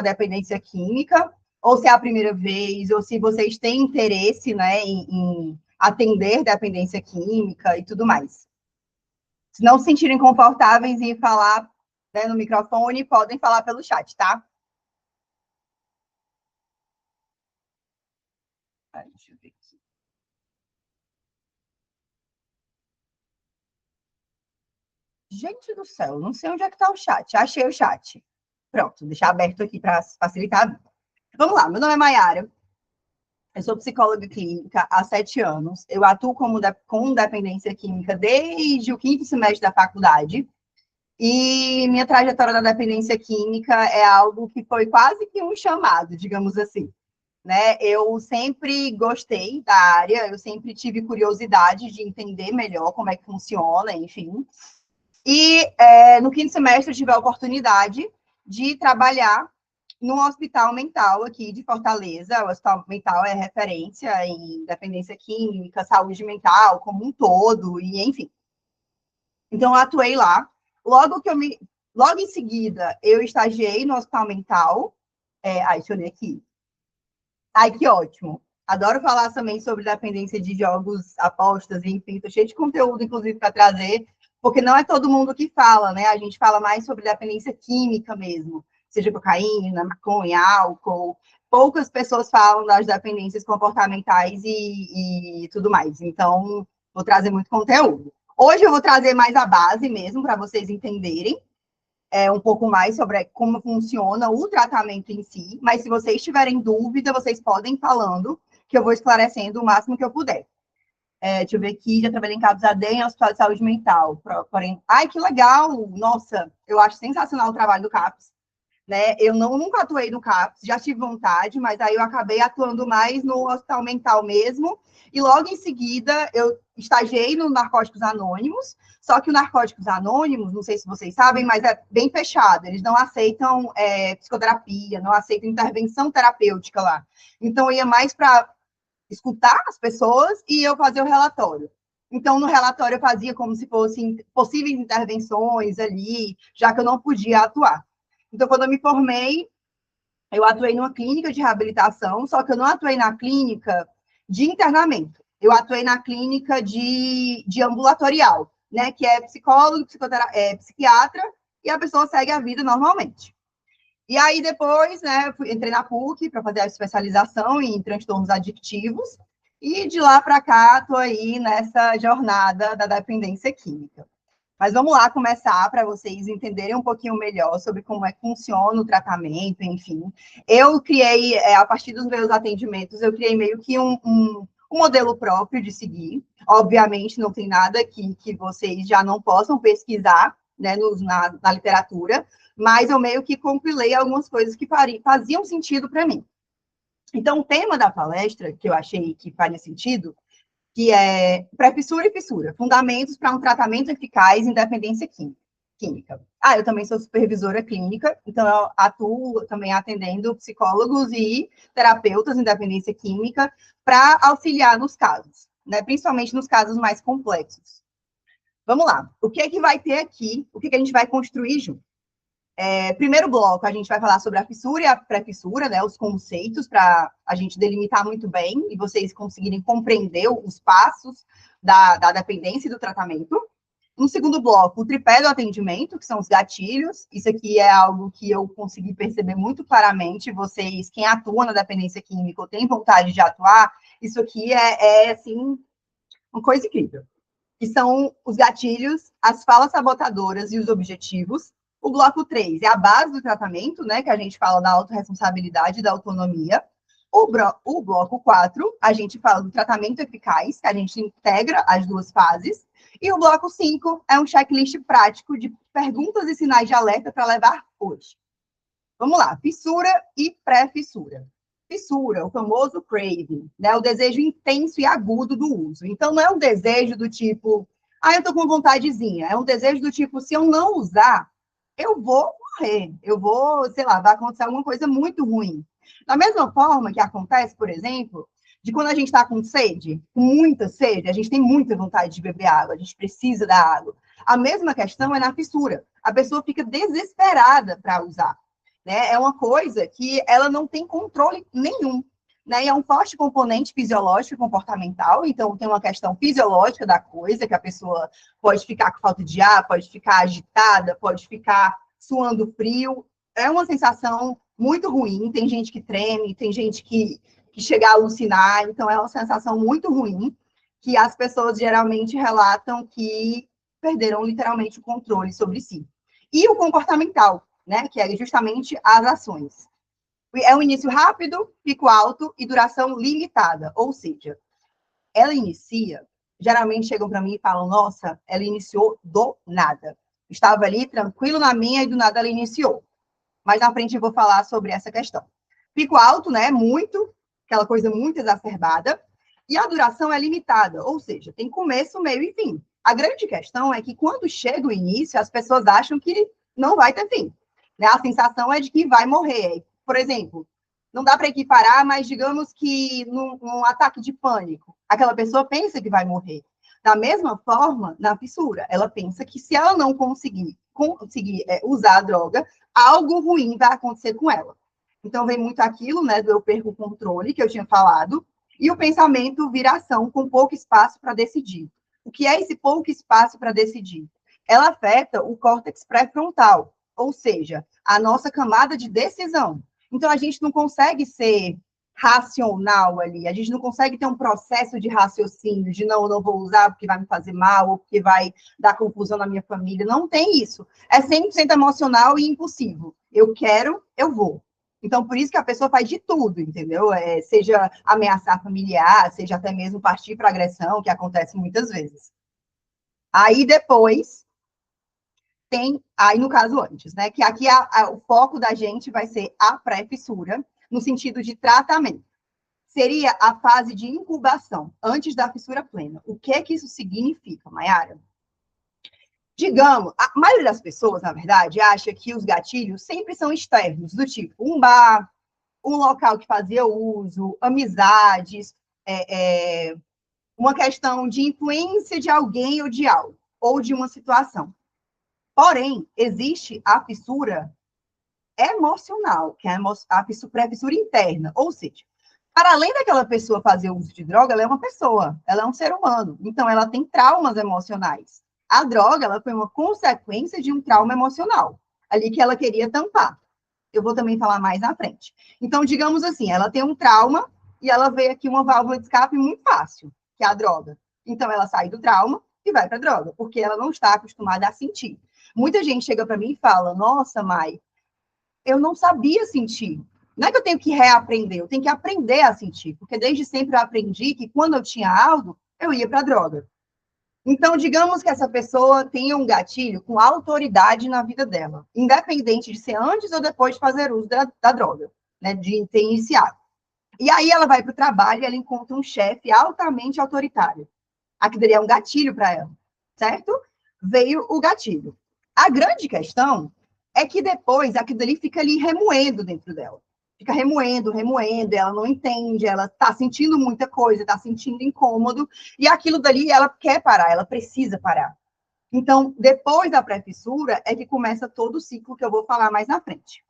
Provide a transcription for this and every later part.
dependência química, ou se é a primeira vez, ou se vocês têm interesse, né, em atender dependência química e tudo mais. Se não se sentirem confortáveis em falar, né, no microfone, podem falar pelo chat, tá? Deixa eu ver aqui. Gente do céu, não sei onde é que está o chat. Achei o chat. Pronto, deixar aberto aqui para facilitar a vida. Vamos lá, meu nome é Mayara. Eu sou psicóloga clínica há 7 anos. Eu atuo com dependência química desde o 5º semestre da faculdade. E minha trajetória da dependência química é algo que foi quase que um chamado, digamos assim. Né? Eu sempre gostei da área, eu sempre tive curiosidade de entender melhor como é que funciona, enfim. E no 5º semestre eu tive a oportunidade de trabalhar num hospital mental aqui de Fortaleza. O hospital mental é referência em dependência química, saúde mental como um todo, e enfim. Então, eu atuei lá. Logo em seguida, eu estagiei no hospital mental. Deixa eu ler aqui. Ai, que ótimo. Adoro falar também sobre dependência de jogos, apostas, enfim. Estou cheio de conteúdo, inclusive, para trazer, porque não é todo mundo que fala, né? A gente fala mais sobre dependência química mesmo, seja cocaína, maconha, álcool. Poucas pessoas falam das dependências comportamentais e tudo mais. Então, vou trazer muito conteúdo. Hoje eu vou trazer mais a base mesmo, para vocês entenderem um pouco mais sobre como funciona o tratamento em si, mas se vocês tiverem dúvida, vocês podem ir falando, que eu vou esclarecendo o máximo que eu puder. Deixa eu ver aqui, já trabalhei em CAPS AD em Hospital de Saúde Mental. Porém, ai, que legal! Nossa, eu acho sensacional o trabalho do CAPS. Né? Eu nunca atuei no CAPS, já tive vontade, mas aí eu acabei atuando mais no Hospital Mental mesmo, e logo em seguida eu estagiei no Narcóticos Anônimos, só que o Narcóticos Anônimos, não sei se vocês sabem, mas é bem fechado, eles não aceitam psicoterapia, não aceitam intervenção terapêutica lá. Então eu ia mais para escutar as pessoas e eu fazer o relatório. Então, no relatório eu fazia como se fossem possíveis intervenções ali, já que eu não podia atuar. Então, quando eu me formei, eu atuei numa clínica de reabilitação, só que eu não atuei na clínica de internamento. Eu atuei na clínica de ambulatorial, né? Que é psicólogo, psiquiatra, e a pessoa segue a vida normalmente. E aí, depois, né, entrei na PUC para fazer a especialização em transtornos adictivos, e de lá para cá, estou aí nessa jornada da dependência química. Mas vamos lá começar para vocês entenderem um pouquinho melhor sobre como é que funciona o tratamento, enfim. Eu criei, a partir dos meus atendimentos, eu criei meio que um modelo próprio de seguir. Obviamente, não tem nada que vocês já não possam pesquisar, né, na literatura, mas eu meio que compilei algumas coisas que faziam sentido para mim. Então, o tema da palestra, que eu achei que faria sentido, que é pré-fissura e fissura, fundamentos para um tratamento eficaz em dependência química. Eu também sou supervisora clínica, então eu atuo também atendendo psicólogos e terapeutas em dependência química para auxiliar nos casos, né, principalmente nos casos mais complexos. Vamos lá, o que é que vai ter aqui, o que é que a gente vai construir junto? Primeiro bloco, a gente vai falar sobre a fissura e a pré-fissura, né, os conceitos, para a gente delimitar muito bem e vocês conseguirem compreender os passos da dependência e do tratamento. No segundo bloco, o tripé do atendimento, que são os gatilhos. Isso aqui é algo que eu consegui perceber muito claramente. Vocês, quem atua na dependência química ou tem vontade de atuar, isso aqui assim, uma coisa incrível. Que são os gatilhos, as falas sabotadoras e os objetivos. O bloco 3 é a base do tratamento, né, que a gente fala da autorresponsabilidade e da autonomia. O bloco 4, a gente fala do tratamento eficaz, que a gente integra as duas fases. E o bloco 5 é um checklist prático de perguntas e sinais de alerta para levar hoje. Vamos lá, fissura e pré-fissura. Fissura, o famoso craving, né, o desejo intenso e agudo do uso. Então, não é um desejo do tipo, eu tô com vontadezinha. É um desejo do tipo, se eu não usar, eu vou morrer, eu vou, sei lá, vai acontecer alguma coisa muito ruim. Da mesma forma que acontece, por exemplo, de quando a gente está com sede, com muita sede, a gente tem muita vontade de beber água, a gente precisa da água. A mesma questão é na fissura. A pessoa fica desesperada para usar. né? É uma coisa que ela não tem controle nenhum, né? E é um forte componente fisiológico e comportamental, então tem uma questão fisiológica da coisa, que a pessoa pode ficar com falta de ar, pode ficar agitada, pode ficar suando frio. É uma sensação muito ruim, tem gente que treme, tem gente que chega a alucinar, então é uma sensação muito ruim, que as pessoas geralmente relatam que perderam literalmente o controle sobre si. E o comportamental, né, que é justamente as ações. É um início rápido, pico alto e duração limitada, ou seja, ela inicia, geralmente chegam para mim e falam, nossa, ela iniciou do nada. Estava ali tranquilo na minha e do nada ela iniciou. Mas na frente eu vou falar sobre essa questão. Pico alto, né, muito, aquela coisa muito exacerbada, e a duração é limitada, ou seja, tem começo, meio e fim. A grande questão é que quando chega o início, as pessoas acham que não vai ter fim. Né? A sensação é de que vai morrer. Por exemplo, não dá para equiparar, mas digamos que num ataque de pânico, aquela pessoa pensa que vai morrer. Da mesma forma, na fissura, ela pensa que se ela não conseguir usar a droga, algo ruim vai acontecer com ela. Então, vem muito aquilo, né, do eu perco o controle, que eu tinha falado, e o pensamento vira ação com pouco espaço para decidir. O que é esse pouco espaço para decidir? Ela afeta o córtex pré-frontal, ou seja, a nossa camada de decisão. Então, a gente não consegue ser racional ali, a gente não consegue ter um processo de raciocínio, de não, eu não vou usar porque vai me fazer mal, ou porque vai dar confusão na minha família, não tem isso. É 100% emocional e impulsivo. Eu quero, eu vou. Então, por isso que a pessoa faz de tudo, entendeu? Seja ameaçar familiar, seja até mesmo partir para agressão, que acontece muitas vezes. Aí, depois, aí no caso antes, né? Que aqui o foco da gente vai ser a pré-fissura, no sentido de tratamento. Seria a fase de incubação, antes da fissura plena. O que é que isso significa, Mayara? Digamos, a maioria das pessoas, na verdade, acha que os gatilhos sempre são externos, do tipo um bar, um local que fazia uso, amizades, uma questão de influência de alguém ou de algo, ou de uma situação. Porém, existe a fissura emocional, que é a pré-fissura interna, ou seja, para além daquela pessoa fazer uso de droga, ela é uma pessoa, ela é um ser humano, então ela tem traumas emocionais. A droga, ela foi uma consequência de um trauma emocional, ali que ela queria tampar. Eu vou também falar mais na frente. Então, digamos assim, ela tem um trauma e ela vê aqui uma válvula de escape muito fácil, que é a droga. Então, ela sai do trauma e vai para a droga, porque ela não está acostumada a sentir. Muita gente chega para mim e fala, nossa, Mai, eu não sabia sentir. Não é que eu tenho que reaprender, eu tenho que aprender a sentir, porque desde sempre eu aprendi que quando eu tinha algo, eu ia para a droga. Então, digamos que essa pessoa tenha um gatilho com autoridade na vida dela, independente de ser antes ou depois de fazer uso da droga, né, de ter iniciado. E aí ela vai para o trabalho e ela encontra um chefe altamente autoritário. Aquilo ali é um gatilho para ela, certo? Veio o gatilho. A grande questão é que depois aquilo ali fica ali remoendo dentro dela. Fica remoendo, ela não entende, ela está sentindo muita coisa, está sentindo incômodo, e aquilo dali ela quer parar, ela precisa parar. Então, depois da pré-fissura, é que começa todo o ciclo que eu vou falar mais na frente.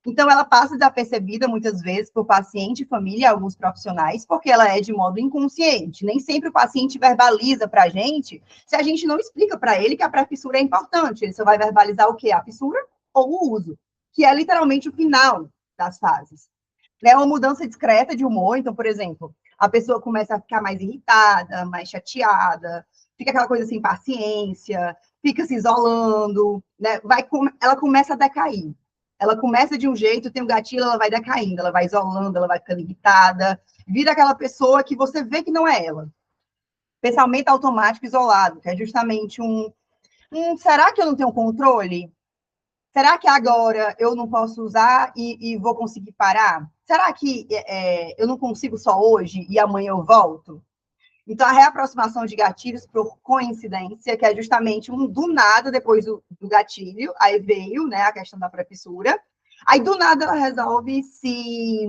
Então, ela passa desapercebida muitas vezes por paciente, família e alguns profissionais, porque ela é de modo inconsciente. Nem sempre o paciente verbaliza para a gente se a gente não explica para ele que a pré-fissura é importante. Ele só vai verbalizar o quê? A fissura ou o uso, que é literalmente o final das fases. É uma mudança discreta de humor. Então, por exemplo, a pessoa começa a ficar mais irritada, mais chateada, fica aquela coisa sem paciência, fica se isolando, né? Ela começa a decair. Ela começa de um jeito, tem um gatilho, ela vai decaindo, ela vai isolando, ela vai ficando irritada, vira aquela pessoa que você vê que não é ela. Pensamento automático isolado, que é justamente será que eu não tenho controle? Será que agora eu não posso usar e vou conseguir parar? Será que eu não consigo só hoje e amanhã eu volto? Então, a reaproximação de gatilhos por coincidência, que é justamente um do nada depois do gatilho, aí veio, né, a questão da pré-fissura, aí do nada ela resolve se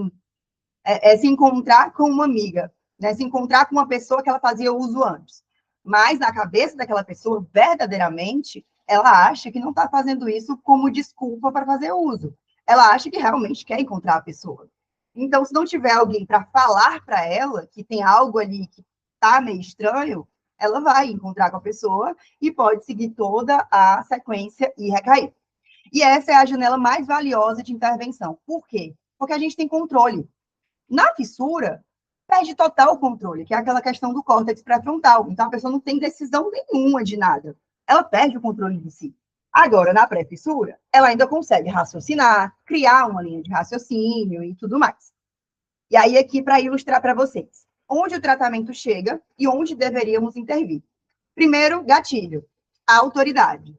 encontrar com uma amiga, né, se encontrar com uma pessoa que ela fazia uso antes. Mas na cabeça daquela pessoa, verdadeiramente, ela acha que não está fazendo isso como desculpa para fazer uso. ela acha que realmente quer encontrar a pessoa. Então, se não tiver alguém para falar para ela que tem algo ali que está meio estranho, ela vai encontrar com a pessoa e pode seguir toda a sequência e recair. E essa é a janela mais valiosa de intervenção. Por quê? Porque a gente tem controle. Na fissura, perde total controle, que é aquela questão do córtex pré-frontal. Então, a pessoa não tem decisão nenhuma de nada. Ela perde o controle de si. Agora, na pré-fissura, ela ainda consegue raciocinar, criar uma linha de raciocínio e tudo mais. E aí, aqui, para ilustrar para vocês, onde o tratamento chega e onde deveríamos intervir. Primeiro, gatilho, a autoridade.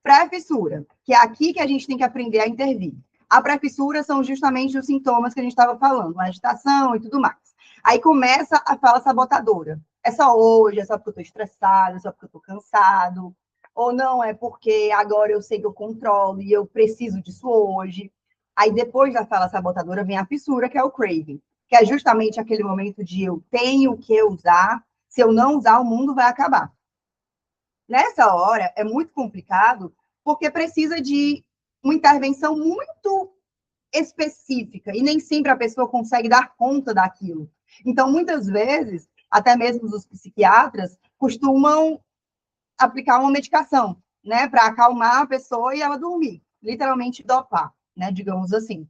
Pré-fissura, que é aqui que a gente tem que aprender a intervir. A pré-fissura são justamente os sintomas que a gente estava falando, agitação e tudo mais. Aí começa a fala sabotadora. É só hoje, é só porque eu estou estressado, é só porque eu estou cansado, ou não, é porque agora eu sei que eu controlo e eu preciso disso hoje. Aí depois da fala sabotadora vem a fissura, que é o craving, que é justamente aquele momento de eu tenho que usar, se eu não usar, o mundo vai acabar. Nessa hora é muito complicado, porque precisa de uma intervenção muito específica, e nem sempre a pessoa consegue dar conta daquilo. Então, muitas vezes, até mesmo os psiquiatras costumam aplicar uma medicação, né, para acalmar a pessoa e ela dormir, literalmente dopar, né, digamos assim.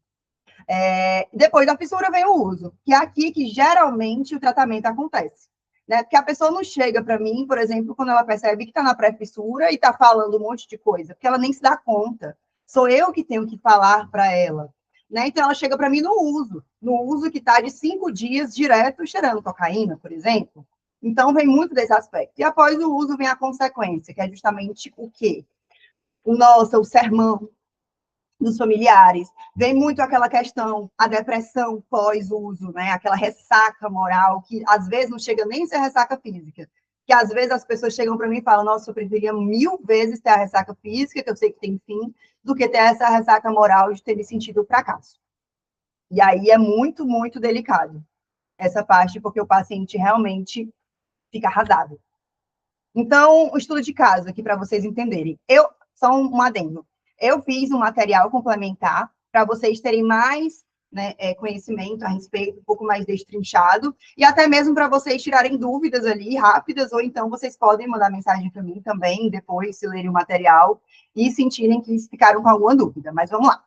Depois da fissura vem o uso, que é aqui que geralmente o tratamento acontece. Né? Porque a pessoa não chega para mim, por exemplo, quando ela percebe que está na pré-fissura e está falando um monte de coisa, porque ela nem se dá conta. Sou eu que tenho que falar para ela. Né? Então, ela chega para mim no uso que está de 5 dias direto cheirando cocaína, por exemplo. Então, vem muito desse aspecto. E após o uso vem a consequência, que é justamente o quê? O sermão, dos familiares, vem muito aquela questão, a depressão pós-uso, né? Aquela ressaca moral, que às vezes não chega nem a ser ressaca física, que às vezes as pessoas chegam para mim e falam, nossa, eu preferia 1000 vezes ter a ressaca física, que eu sei que tem fim, do que ter essa ressaca moral de ter me sentido o fracasso. E aí é muito, muito delicado essa parte, porque o paciente realmente fica arrasado. Então, o estudo de caso aqui para vocês entenderem. Só um adendo. Eu fiz um material complementar para vocês terem mais, né, conhecimento a respeito, um pouco mais destrinchado, e até mesmo para vocês tirarem dúvidas ali rápidas, ou então vocês podem mandar mensagem para mim também, depois, se lerem o material, e sentirem que ficaram com alguma dúvida. Mas vamos lá.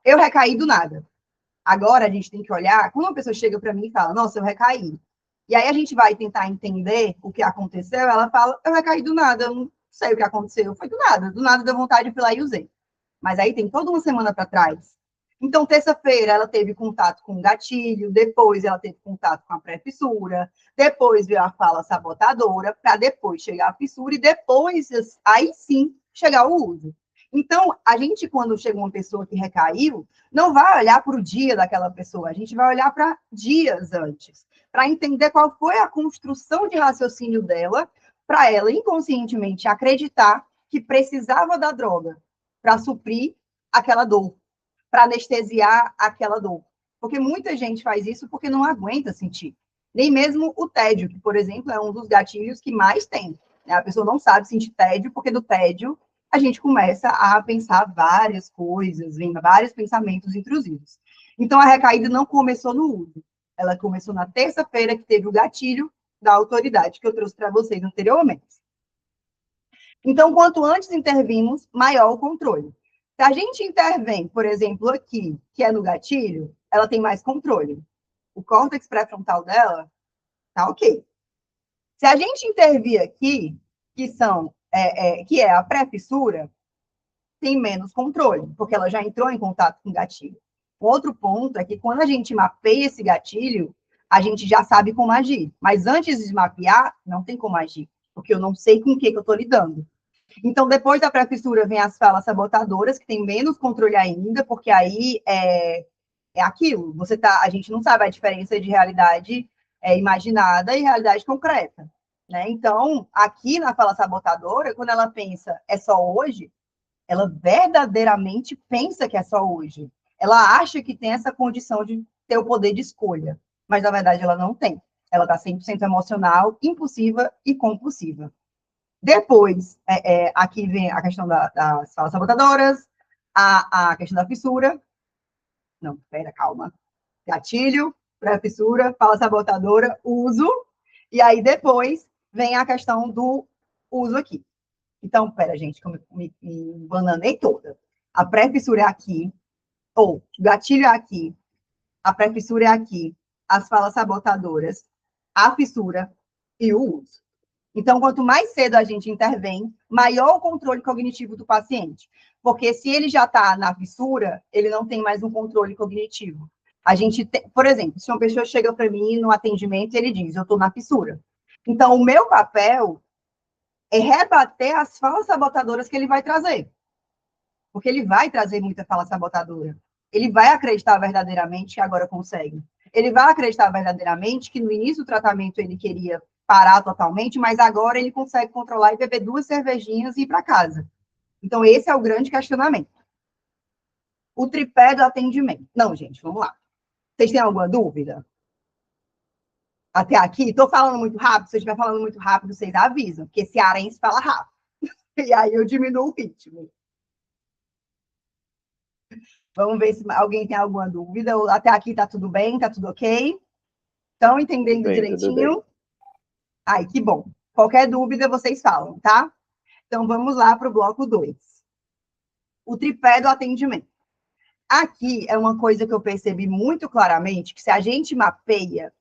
Eu recaí do nada. Agora a gente tem que olhar, quando uma pessoa chega para mim e fala, nossa, eu recaí. E aí a gente vai tentar entender o que aconteceu, ela fala, eu recaí do nada, eu não sei o que aconteceu, foi do nada deu vontade, eu fui lá e usei. Mas aí tem toda uma semana para trás. Então, terça-feira, ela teve contato com o gatilho, depois ela teve contato com a pré-fissura, depois veio a fala sabotadora, para depois chegar a fissura, e depois, aí sim, chegar o uso. Então, a gente, quando chega uma pessoa que recaiu, não vai olhar para o dia daquela pessoa, a gente vai olhar para dias antes, para entender qual foi a construção de raciocínio dela, para ela inconscientemente acreditar que precisava da droga para suprir aquela dor, para anestesiar aquela dor. Porque muita gente faz isso porque não aguenta sentir. Nem mesmo o tédio, que, por exemplo, é um dos gatilhos que mais tem. Né? A pessoa não sabe sentir tédio, porque do tédio a gente começa a pensar várias coisas, vem vários pensamentos intrusivos. Então, a recaída não começou no uso. Ela começou na terça-feira, que teve o gatilho da autoridade, que eu trouxe para vocês anteriormente. Então, quanto antes intervimos, maior o controle. Se a gente intervém, por exemplo, aqui, que é no gatilho, ela tem mais controle. O córtex pré-frontal dela tá ok. Se a gente intervir aqui, que é a pré-fissura, tem menos controle, porque ela já entrou em contato com o gatilho. O outro ponto é que quando a gente mapeia esse gatilho, a gente já sabe como agir. Mas antes de mapear, não tem como agir, porque eu não sei com o que eu estou lidando. Então, depois da pré-fissura, vem as falas sabotadoras, que tem menos controle ainda, porque aí é aquilo. A gente não sabe a diferença de realidade imaginada e realidade concreta. Né? Então, aqui na fala sabotadora, quando ela pensa é só hoje, ela verdadeiramente pensa que é só hoje. Ela acha que tem essa condição de ter o poder de escolha, mas na verdade ela não tem. Ela está 100% emocional, impulsiva e compulsiva. Depois, aqui vem a questão das falas sabotadoras, a questão da fissura, Não, pera, calma. Gatilho, pré-fissura, fala sabotadora, uso. E aí depois vem a questão do uso aqui. Então, pera, gente, que eu me bananei toda. A pré-fissura é aqui, ou o gatilho é aqui, a pré-fissura é aqui, as falas sabotadoras, a fissura e o uso. Então, quanto mais cedo a gente intervém, maior o controle cognitivo do paciente. Porque se ele já está na fissura, ele não tem mais um controle cognitivo. A gente tem, por exemplo, se uma pessoa chega para mim no atendimento e ele diz, eu estou na fissura. Então, o meu papel é rebater as falas sabotadoras que ele vai trazer. Porque ele vai trazer muita fala sabotadora. Ele vai acreditar verdadeiramente que agora consegue. Ele vai acreditar verdadeiramente que no início do tratamento ele queria parar totalmente, mas agora ele consegue controlar e beber 2 cervejinhas e ir para casa. Então, esse é o grande questionamento. O tripé do atendimento. Não, gente, vamos lá. Vocês têm alguma dúvida? Até aqui? Estou falando muito rápido? Se eu estiver falando muito rápido, vocês avisam, porque cearense fala rápido. E aí eu diminuo o ritmo. Vamos ver se alguém tem alguma dúvida. Até aqui está tudo bem? Está tudo ok? Estão entendendo direitinho? Ai, que bom. Qualquer dúvida, vocês falam, tá? Então, vamos lá para o bloco 2. O tripé do atendimento. Aqui é uma coisa que eu percebi muito claramente, que se a gente mapeia,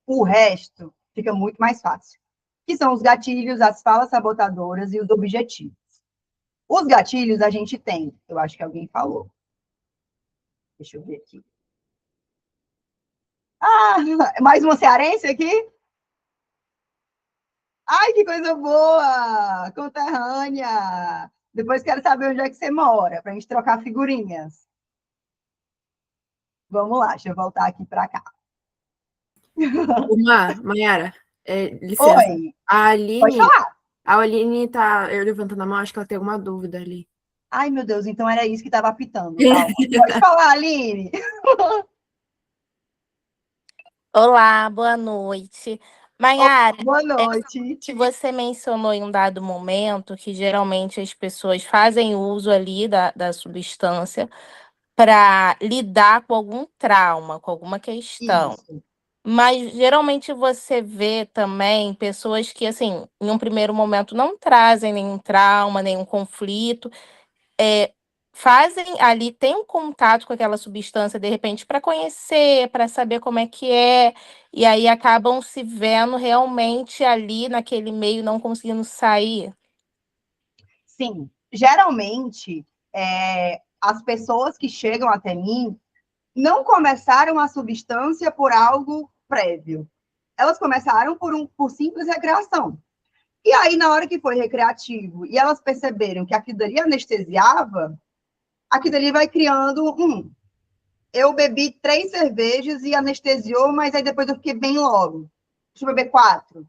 o resto fica muito mais fácil. Que são os gatilhos, as falas sabotadoras e os objetivos. Os gatilhos a gente tem, eu acho que alguém falou. Deixa eu ver aqui. Ah, mais uma cearense aqui? Ai, que coisa boa! Conterrânea! Depois quero saber onde é que você mora, para a gente trocar figurinhas. Vamos lá, deixa eu voltar aqui para cá. Mayara, licença. Oi, A pode Aline, falar. a Aline tá levantando a mão, acho que ela tem alguma dúvida ali. Ai, meu Deus, então era isso que estava apitando, calma. Pode falar, Aline. Olá, boa noite. Mayara, Boa noite. que você mencionou em um dado momento que geralmente as pessoas fazem uso ali da substância para lidar com algum trauma, com alguma questão. Isso. Mas geralmente você vê também pessoas que, assim, em um primeiro momento não trazem nenhum trauma, nenhum conflito, fazem ali, tem um contato com aquela substância, de repente, para conhecer, para saber como é que é, e aí acabam se vendo realmente ali naquele meio, não conseguindo sair. Sim, geralmente, as pessoas que chegam até mim não começaram a substância por algo prévio. Elas começaram por simples recreação. E aí, na hora que foi recreativo e elas perceberam que aquilo ali anestesiava, aquilo ali vai criando eu bebi 3 cervejas e anestesiou, mas aí depois eu fiquei bem logo. Deixa eu beber 4,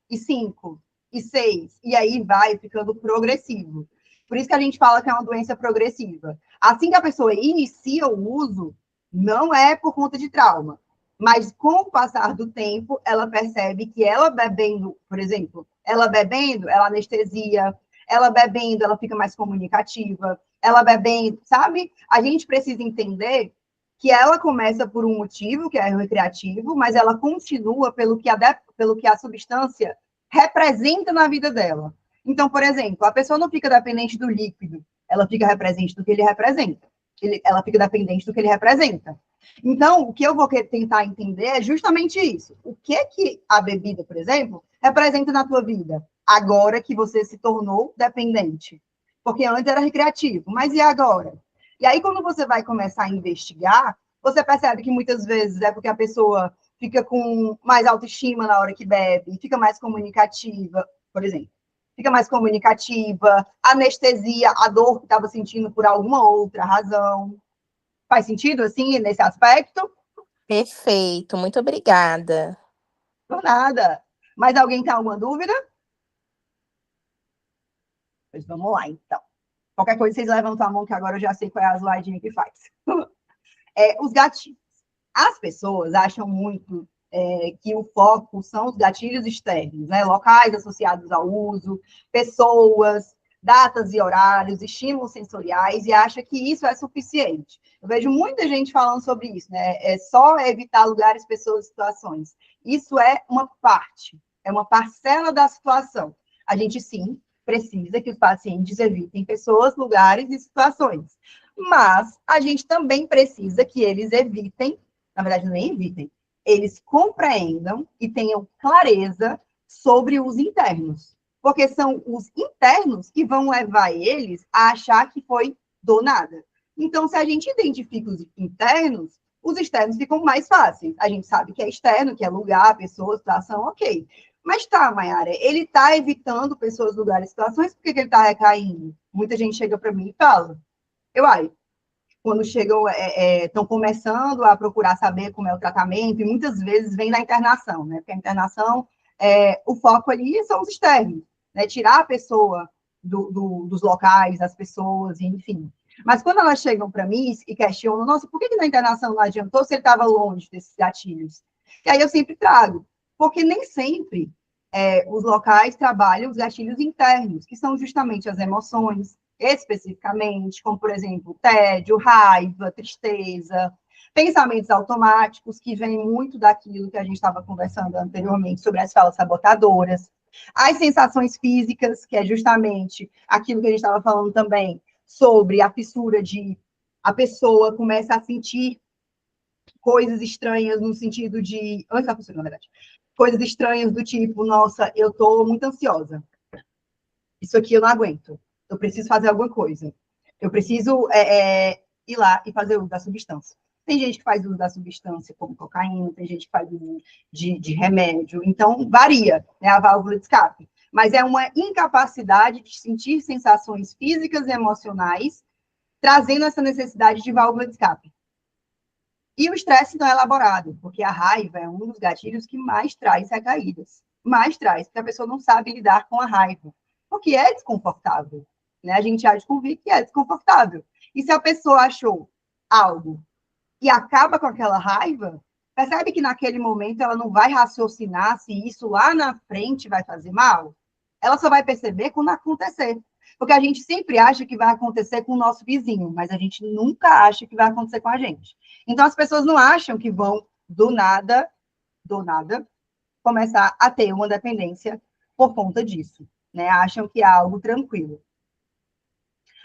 e 5, e 6. E aí vai ficando progressivo. Por isso que a gente fala que é uma doença progressiva. Assim que a pessoa inicia o uso, não é por conta de trauma. Mas com o passar do tempo, ela percebe que ela bebendo, por exemplo, ela bebendo, ela anestesia, ela bebendo, ela fica mais comunicativa, ela bebendo, sabe? A gente precisa entender que ela começa por um motivo, que é o recreativo, mas ela continua pelo que a substância representa na vida dela. Então, por exemplo, a pessoa não fica dependente do líquido, ela fica dependente do que ele representa. Ela fica dependente do que ele representa. Então, o que eu vou tentar entender é justamente isso. O que é que a bebida, por exemplo, representa na tua vida, agora que você se tornou dependente? Porque antes era recreativo, mas e agora? E aí, quando você vai começar a investigar, você percebe que muitas vezes é porque a pessoa fica com mais autoestima na hora que bebe, fica mais comunicativa, por exemplo. Fica mais comunicativa, anestesia a dor que estava sentindo por alguma outra razão. Faz sentido, assim, nesse aspecto? Perfeito, muito obrigada. Por nada. Mas alguém tem alguma dúvida? Pois vamos lá, então. Qualquer coisa, vocês levantam a mão, que agora eu já sei qual é a slide que faz. Os gatilhos. As pessoas acham muito que o foco são os gatilhos externos, né? Locais associados ao uso, pessoas, datas e horários, estímulos sensoriais, e acha que isso é suficiente. Eu vejo muita gente falando sobre isso, né? É só evitar lugares, pessoas, situações. Isso é uma parte, é uma parcela da situação. A gente, sim, precisa que os pacientes evitem pessoas, lugares e situações. Mas a gente também precisa que eles evitem, na verdade, nem evitem, eles compreendam e tenham clareza sobre os internos. Porque são os internos que vão levar eles a achar que foi do nada. Então, se a gente identifica os internos, os externos ficam mais fáceis. A gente sabe que é externo, que é lugar, pessoa, situação, ok. Mas tá, Mayara, ele está evitando pessoas, lugares, situações, por que ele está recaindo? Muita gente chega para mim e fala, quando chegam, estão começando a procurar saber como é o tratamento, e muitas vezes vem da internação, né? Porque a internação, o foco ali são os externos, né? Tirar a pessoa dos locais, das pessoas, enfim. Mas quando elas chegam para mim e questionam, nossa, por que na internação não adiantou se ele estava longe desses gatilhos? E aí eu sempre trago, porque nem sempre os locais trabalham os gatilhos internos, que são justamente as emoções, especificamente, como, por exemplo, tédio, raiva, tristeza, pensamentos automáticos, que vêm muito daquilo que a gente estava conversando anteriormente sobre as falas sabotadoras, as sensações físicas, que é justamente aquilo que a gente estava falando também sobre a fissura de a pessoa começa a sentir coisas estranhas no sentido de... Antes da fissura, na verdade. Coisas estranhas do tipo, nossa, eu estou muito ansiosa. Isso aqui eu não aguento. Eu preciso fazer alguma coisa. Eu preciso ir lá e fazer uso da substância. Tem gente que faz uso da substância como cocaína, tem gente que faz uso de remédio. Então, varia, né, a válvula de escape. Mas é uma incapacidade de sentir sensações físicas e emocionais, trazendo essa necessidade de válvula de escape. E o estresse não é elaborado, porque a raiva é um dos gatilhos que mais traz recaídas. Mais traz, porque a pessoa não sabe lidar com a raiva. Porque é desconfortável. Né? A gente há de convir que é desconfortável. E se a pessoa achou algo e acaba com aquela raiva, percebe que naquele momento ela não vai raciocinar se isso lá na frente vai fazer mal? Ela só vai perceber quando acontecer. Porque a gente sempre acha que vai acontecer com o nosso vizinho, mas a gente nunca acha que vai acontecer com a gente. Então, as pessoas não acham que vão, do nada, começar a ter uma dependência por conta disso. Né? Acham que é algo tranquilo.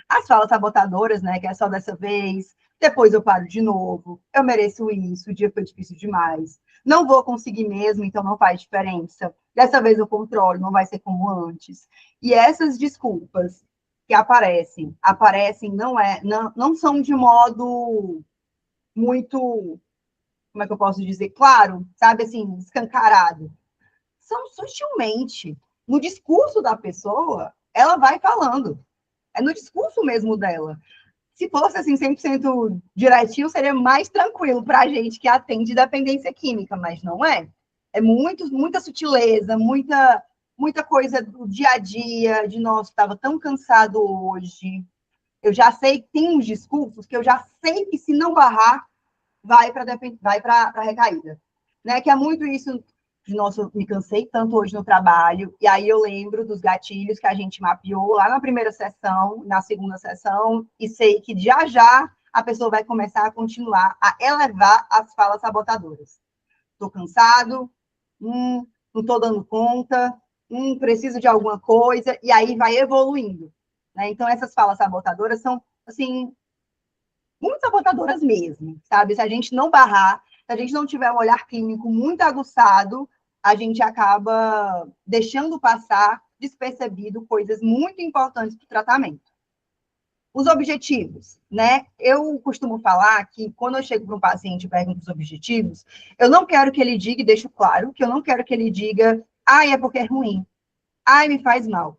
As falas sabotadoras, né, que é só dessa vez, depois eu paro de novo, eu mereço isso, o dia foi difícil demais, não vou conseguir mesmo, então não faz diferença, dessa vez eu controlo, não vai ser como antes. E essas desculpas que aparecem não são de modo muito, como é que eu posso dizer, claro, sabe, assim, escancarado. São sutilmente, no discurso da pessoa, ela vai falando. É no discurso mesmo dela. Se fosse assim 100% direitinho, seria mais tranquilo para a gente que atende dependência química, mas não é. É muita sutileza, muita coisa do dia a dia, de nossa, estava tão cansado hoje. Eu já sei que tem uns discursos que eu já sei que se não barrar, vai para recaída. Né? Que é muito isso de nossa, me cansei tanto hoje no trabalho, e aí eu lembro dos gatilhos que a gente mapeou lá na primeira sessão, na segunda sessão, e sei que já a pessoa vai começar a continuar a elevar as falas sabotadoras. Estou cansado, não estou dando conta, preciso de alguma coisa, e aí vai evoluindo. Né? Então, essas falas sabotadoras são, assim, muito sabotadoras mesmo, sabe? Se a gente não barrar, se a gente não tiver um olhar clínico muito aguçado, a gente acaba deixando passar despercebido coisas muito importantes para o tratamento. Os objetivos, né? Eu costumo falar que quando eu chego para um paciente e pergunto os objetivos, eu não quero que ele diga, e deixo claro, que eu não quero que ele diga, é porque é ruim, me faz mal.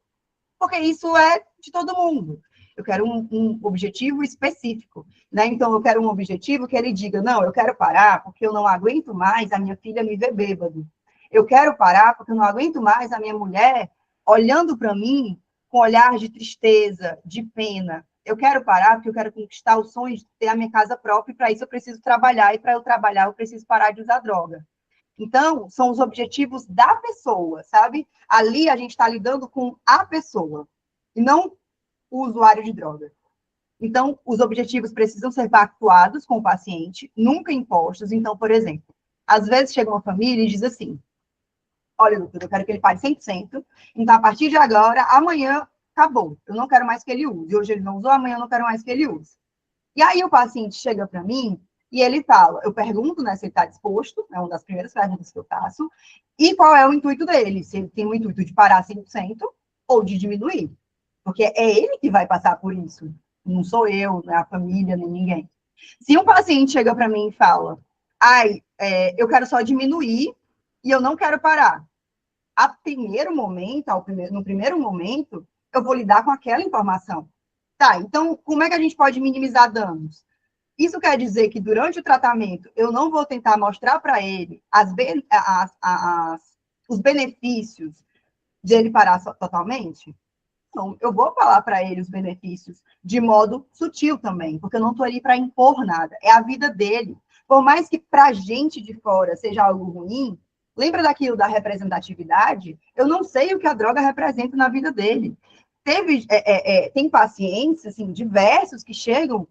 Porque isso é de todo mundo. Eu quero um objetivo específico, né? Então, eu quero um objetivo que ele diga, não, eu quero parar porque eu não aguento mais a minha filha me ver bêbado. Eu quero parar porque eu não aguento mais a minha mulher olhando para mim com olhar de tristeza, de pena. Eu quero parar porque eu quero conquistar o sonho de ter a minha casa própria, e para isso eu preciso trabalhar, e para eu trabalhar eu preciso parar de usar droga. Então, são os objetivos da pessoa, sabe? Ali a gente está lidando com a pessoa, e não o usuário de droga. Então, os objetivos precisam ser pactuados com o paciente, nunca impostos. Então, por exemplo, às vezes chega uma família e diz assim, olha, doutor, eu quero que ele pague 100%, então, a partir de agora, amanhã, acabou. Eu não quero mais que ele use. Hoje ele não usou, amanhã eu não quero mais que ele use. E aí o paciente chega para mim e ele fala, eu pergunto, né, se ele está disposto, é uma das primeiras perguntas que eu faço, e qual é o intuito dele, se ele tem o intuito de parar 100% ou de diminuir. Porque é ele que vai passar por isso, não sou eu, não é a família, nem ninguém. Se um paciente chega para mim e fala, eu quero só diminuir e eu não quero parar, no primeiro momento, eu vou lidar com aquela informação. Tá, então, como é que a gente pode minimizar danos? Isso quer dizer que durante o tratamento eu não vou tentar mostrar para ele os benefícios de ele parar totalmente? Não, eu vou falar para ele os benefícios de modo sutil também, porque eu não estou ali para impor nada, é a vida dele. Por mais que para a gente de fora seja algo ruim, lembra daquilo da representatividade? Eu não sei o que a droga representa na vida dele. Tem pacientes, assim, diversos que chegam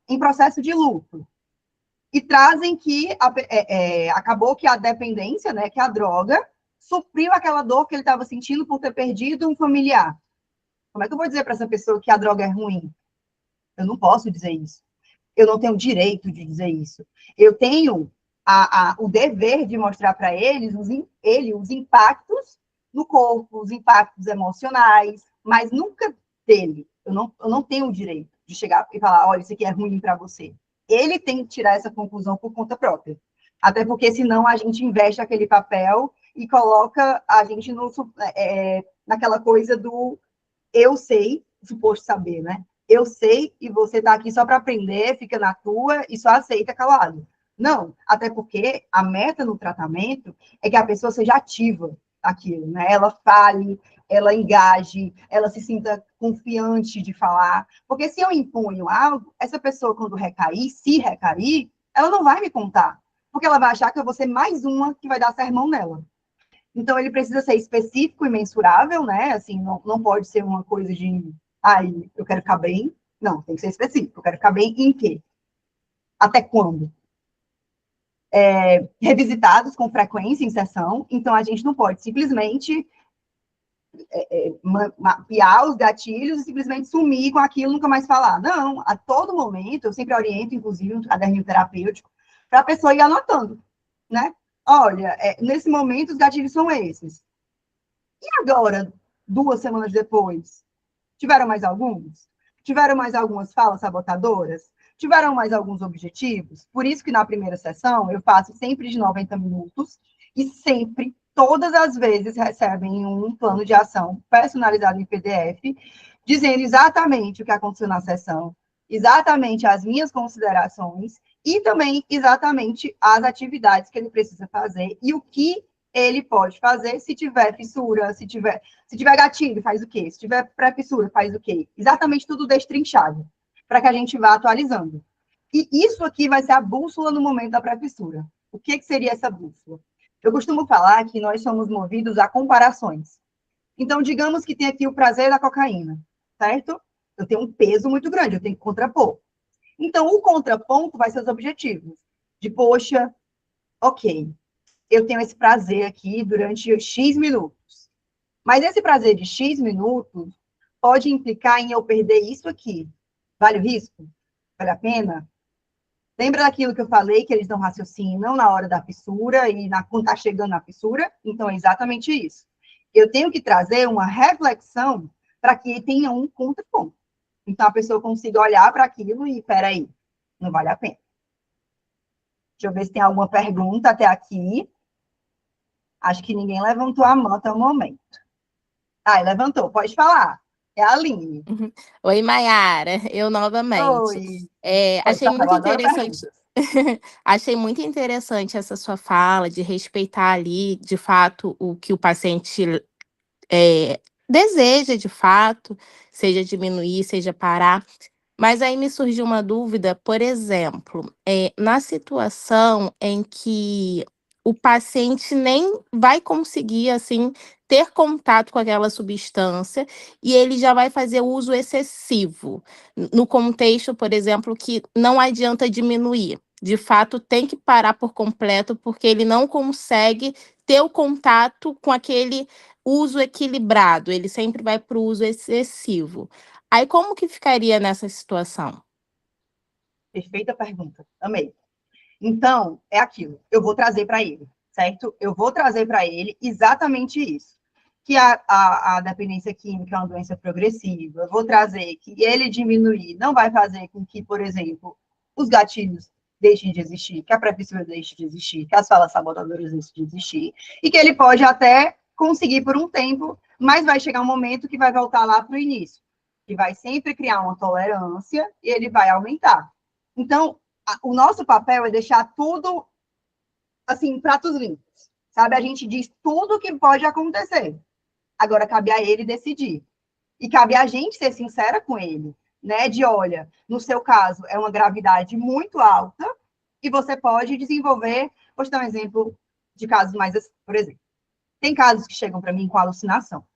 em processo de luto e trazem que acabou que a dependência, né, que a droga supriu aquela dor que ele estava sentindo por ter perdido um familiar. Como é que eu vou dizer para essa pessoa que a droga é ruim? Eu não posso dizer isso. Eu não tenho o direito de dizer isso. Eu tenho o dever de mostrar para eles os impactos no corpo, os impactos emocionais, mas nunca dele. Eu não tenho o direito de chegar e falar, olha, isso aqui é ruim para você. Ele tem que tirar essa conclusão por conta própria. Até porque, senão, a gente investe aquele papel e coloca a gente naquela coisa do eu sei, suposto saber, né? Eu sei e você está aqui só para aprender, fica na tua e só aceita calado. Não, até porque a meta no tratamento é que a pessoa seja ativa aquilo, né? Ela fale, ela engaje, ela se sinta confiante de falar. Porque se eu imponho algo, essa pessoa, quando se recair, ela não vai me contar. Porque ela vai achar que eu vou ser mais uma que vai dar sermão nela. Então, ele precisa ser específico e mensurável, né? Assim, não pode ser uma coisa de, eu quero ficar bem. Não, tem que ser específico. Eu quero ficar bem em quê? Até quando? Revisitados com frequência em sessão. Então, a gente não pode simplesmente mapear os gatilhos e simplesmente sumir com aquilo, nunca mais falar. Não, a todo momento, eu sempre oriento, inclusive, um caderninho terapêutico, para a pessoa ir anotando, né? Olha, nesse momento, os gatilhos são esses. E agora, 2 semanas depois, tiveram mais alguns? Tiveram mais algumas falas sabotadoras? Tiveram mais alguns objetivos? Por isso que na primeira sessão eu faço sempre de 90 minutos e sempre, todas as vezes, recebem um plano de ação personalizado em PDF, dizendo exatamente o que aconteceu na sessão, exatamente as minhas considerações e também exatamente as atividades que ele precisa fazer e o que ele pode fazer se tiver fissura, se tiver gatilho, faz o quê? Se tiver pré-fissura, faz o quê? Exatamente tudo destrinchado, para que a gente vá atualizando. E isso aqui vai ser a bússola no momento da pré-fissura. O que seria essa bússola? Eu costumo falar que nós somos movidos a comparações. Então, digamos que tem aqui o prazer da cocaína, certo? Eu tenho um peso muito grande, eu tenho que contrapor. Então, o contraponto vai ser os objetivos. De, poxa, ok, eu tenho esse prazer aqui durante X minutos. Mas esse prazer de X minutos pode implicar em eu perder isso aqui. Vale o risco? Vale a pena? Lembra daquilo que eu falei, que eles não raciocinam na hora da fissura e quando está chegando na fissura? Então, é exatamente isso. Eu tenho que trazer uma reflexão para que tenha um contraponto. Então, a pessoa consiga olhar para aquilo e, peraí, não vale a pena. Deixa eu ver se tem alguma pergunta até aqui. Acho que ninguém levantou a mão até o momento. Levantou, pode falar. É a Aline. Oi, Mayara, eu novamente. Oi. Achei falar, muito interessante. Achei muito interessante essa sua fala de respeitar ali, de fato, o que o paciente deseja, de fato, seja diminuir, seja parar. Mas aí me surgiu uma dúvida, por exemplo, na situação em que o paciente nem vai conseguir, assim, ter contato com aquela substância e ele já vai fazer uso excessivo. No contexto, por exemplo, que não adianta diminuir. De fato, tem que parar por completo, porque ele não consegue ter o contato com aquele uso equilibrado, ele sempre vai para o uso excessivo. Aí, como que ficaria nessa situação? Perfeita pergunta. Amei. Então, é aquilo. Eu vou trazer para ele, certo? Eu vou trazer para ele exatamente isso. Que a dependência química é uma doença progressiva. Eu vou trazer que ele diminuir não vai fazer com que, por exemplo, os gatilhos deixem de existir, que a pré-priscila deixe de existir, que as falas sabotadoras deixem de existir, e que ele pode até conseguir por um tempo, mas vai chegar um momento que vai voltar lá para o início, que vai sempre criar uma tolerância e ele vai aumentar. Então, o nosso papel é deixar tudo, assim, pratos limpos, sabe? A gente diz tudo o que pode acontecer. Agora, cabe a ele decidir. E cabe a gente ser sincera com ele, né? De, olha, no seu caso, é uma gravidade muito alta e você pode desenvolver... Vou te dar um exemplo de casos mais... Por exemplo, tem casos que chegam para mim com alucinação.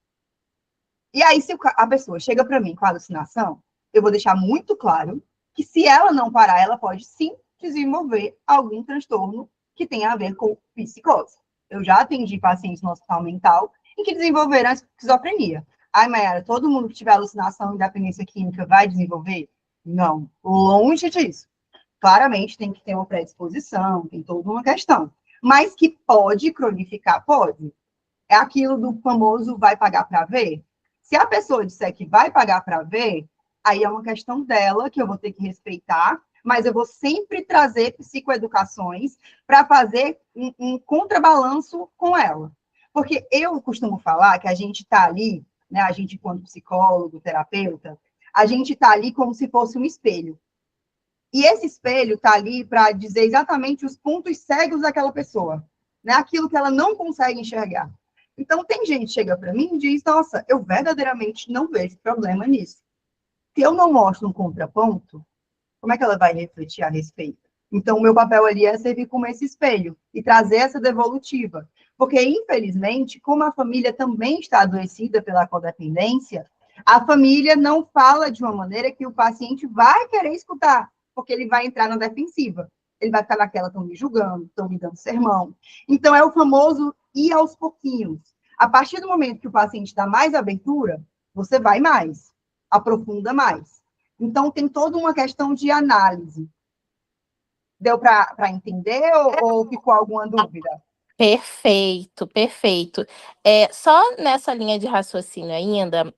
E aí, se a pessoa chega para mim com alucinação, eu vou deixar muito claro que se ela não parar, ela pode sim desenvolver algum transtorno que tenha a ver com psicose. Eu já atendi pacientes no hospital mental em que desenvolveram a esquizofrenia. Ai, Mayara, todo mundo que tiver alucinação e dependência química vai desenvolver? Não, longe disso. Claramente tem que ter uma predisposição, tem toda uma questão. Mas que pode cronificar, pode. É aquilo do famoso vai pagar para ver? Se a pessoa disser que vai pagar para ver, aí é uma questão dela, que eu vou ter que respeitar, mas eu vou sempre trazer psicoeducações para fazer um contrabalanço com ela. Porque eu costumo falar que a gente está ali, né, a gente, enquanto psicólogo, terapeuta, a gente está ali como se fosse um espelho. E esse espelho está ali para dizer exatamente os pontos cegos daquela pessoa, né, aquilo que ela não consegue enxergar. Então, tem gente que chega para mim e diz, nossa, eu verdadeiramente não vejo problema nisso. Se eu não mostro um contraponto, como é que ela vai refletir a respeito? Então, o meu papel ali é servir como esse espelho e trazer essa devolutiva. Porque, infelizmente, como a família também está adoecida pela codependência, a família não fala de uma maneira que o paciente vai querer escutar, porque ele vai entrar na defensiva. Ele vai ficar naquela, estão me julgando, estão me dando sermão. Então, é o famoso ir aos pouquinhos. A partir do momento que o paciente dá mais abertura, você vai mais, aprofunda mais. Então, tem toda uma questão de análise. Deu para entender ou ficou alguma dúvida? Perfeito, perfeito. Só nessa linha de raciocínio ainda,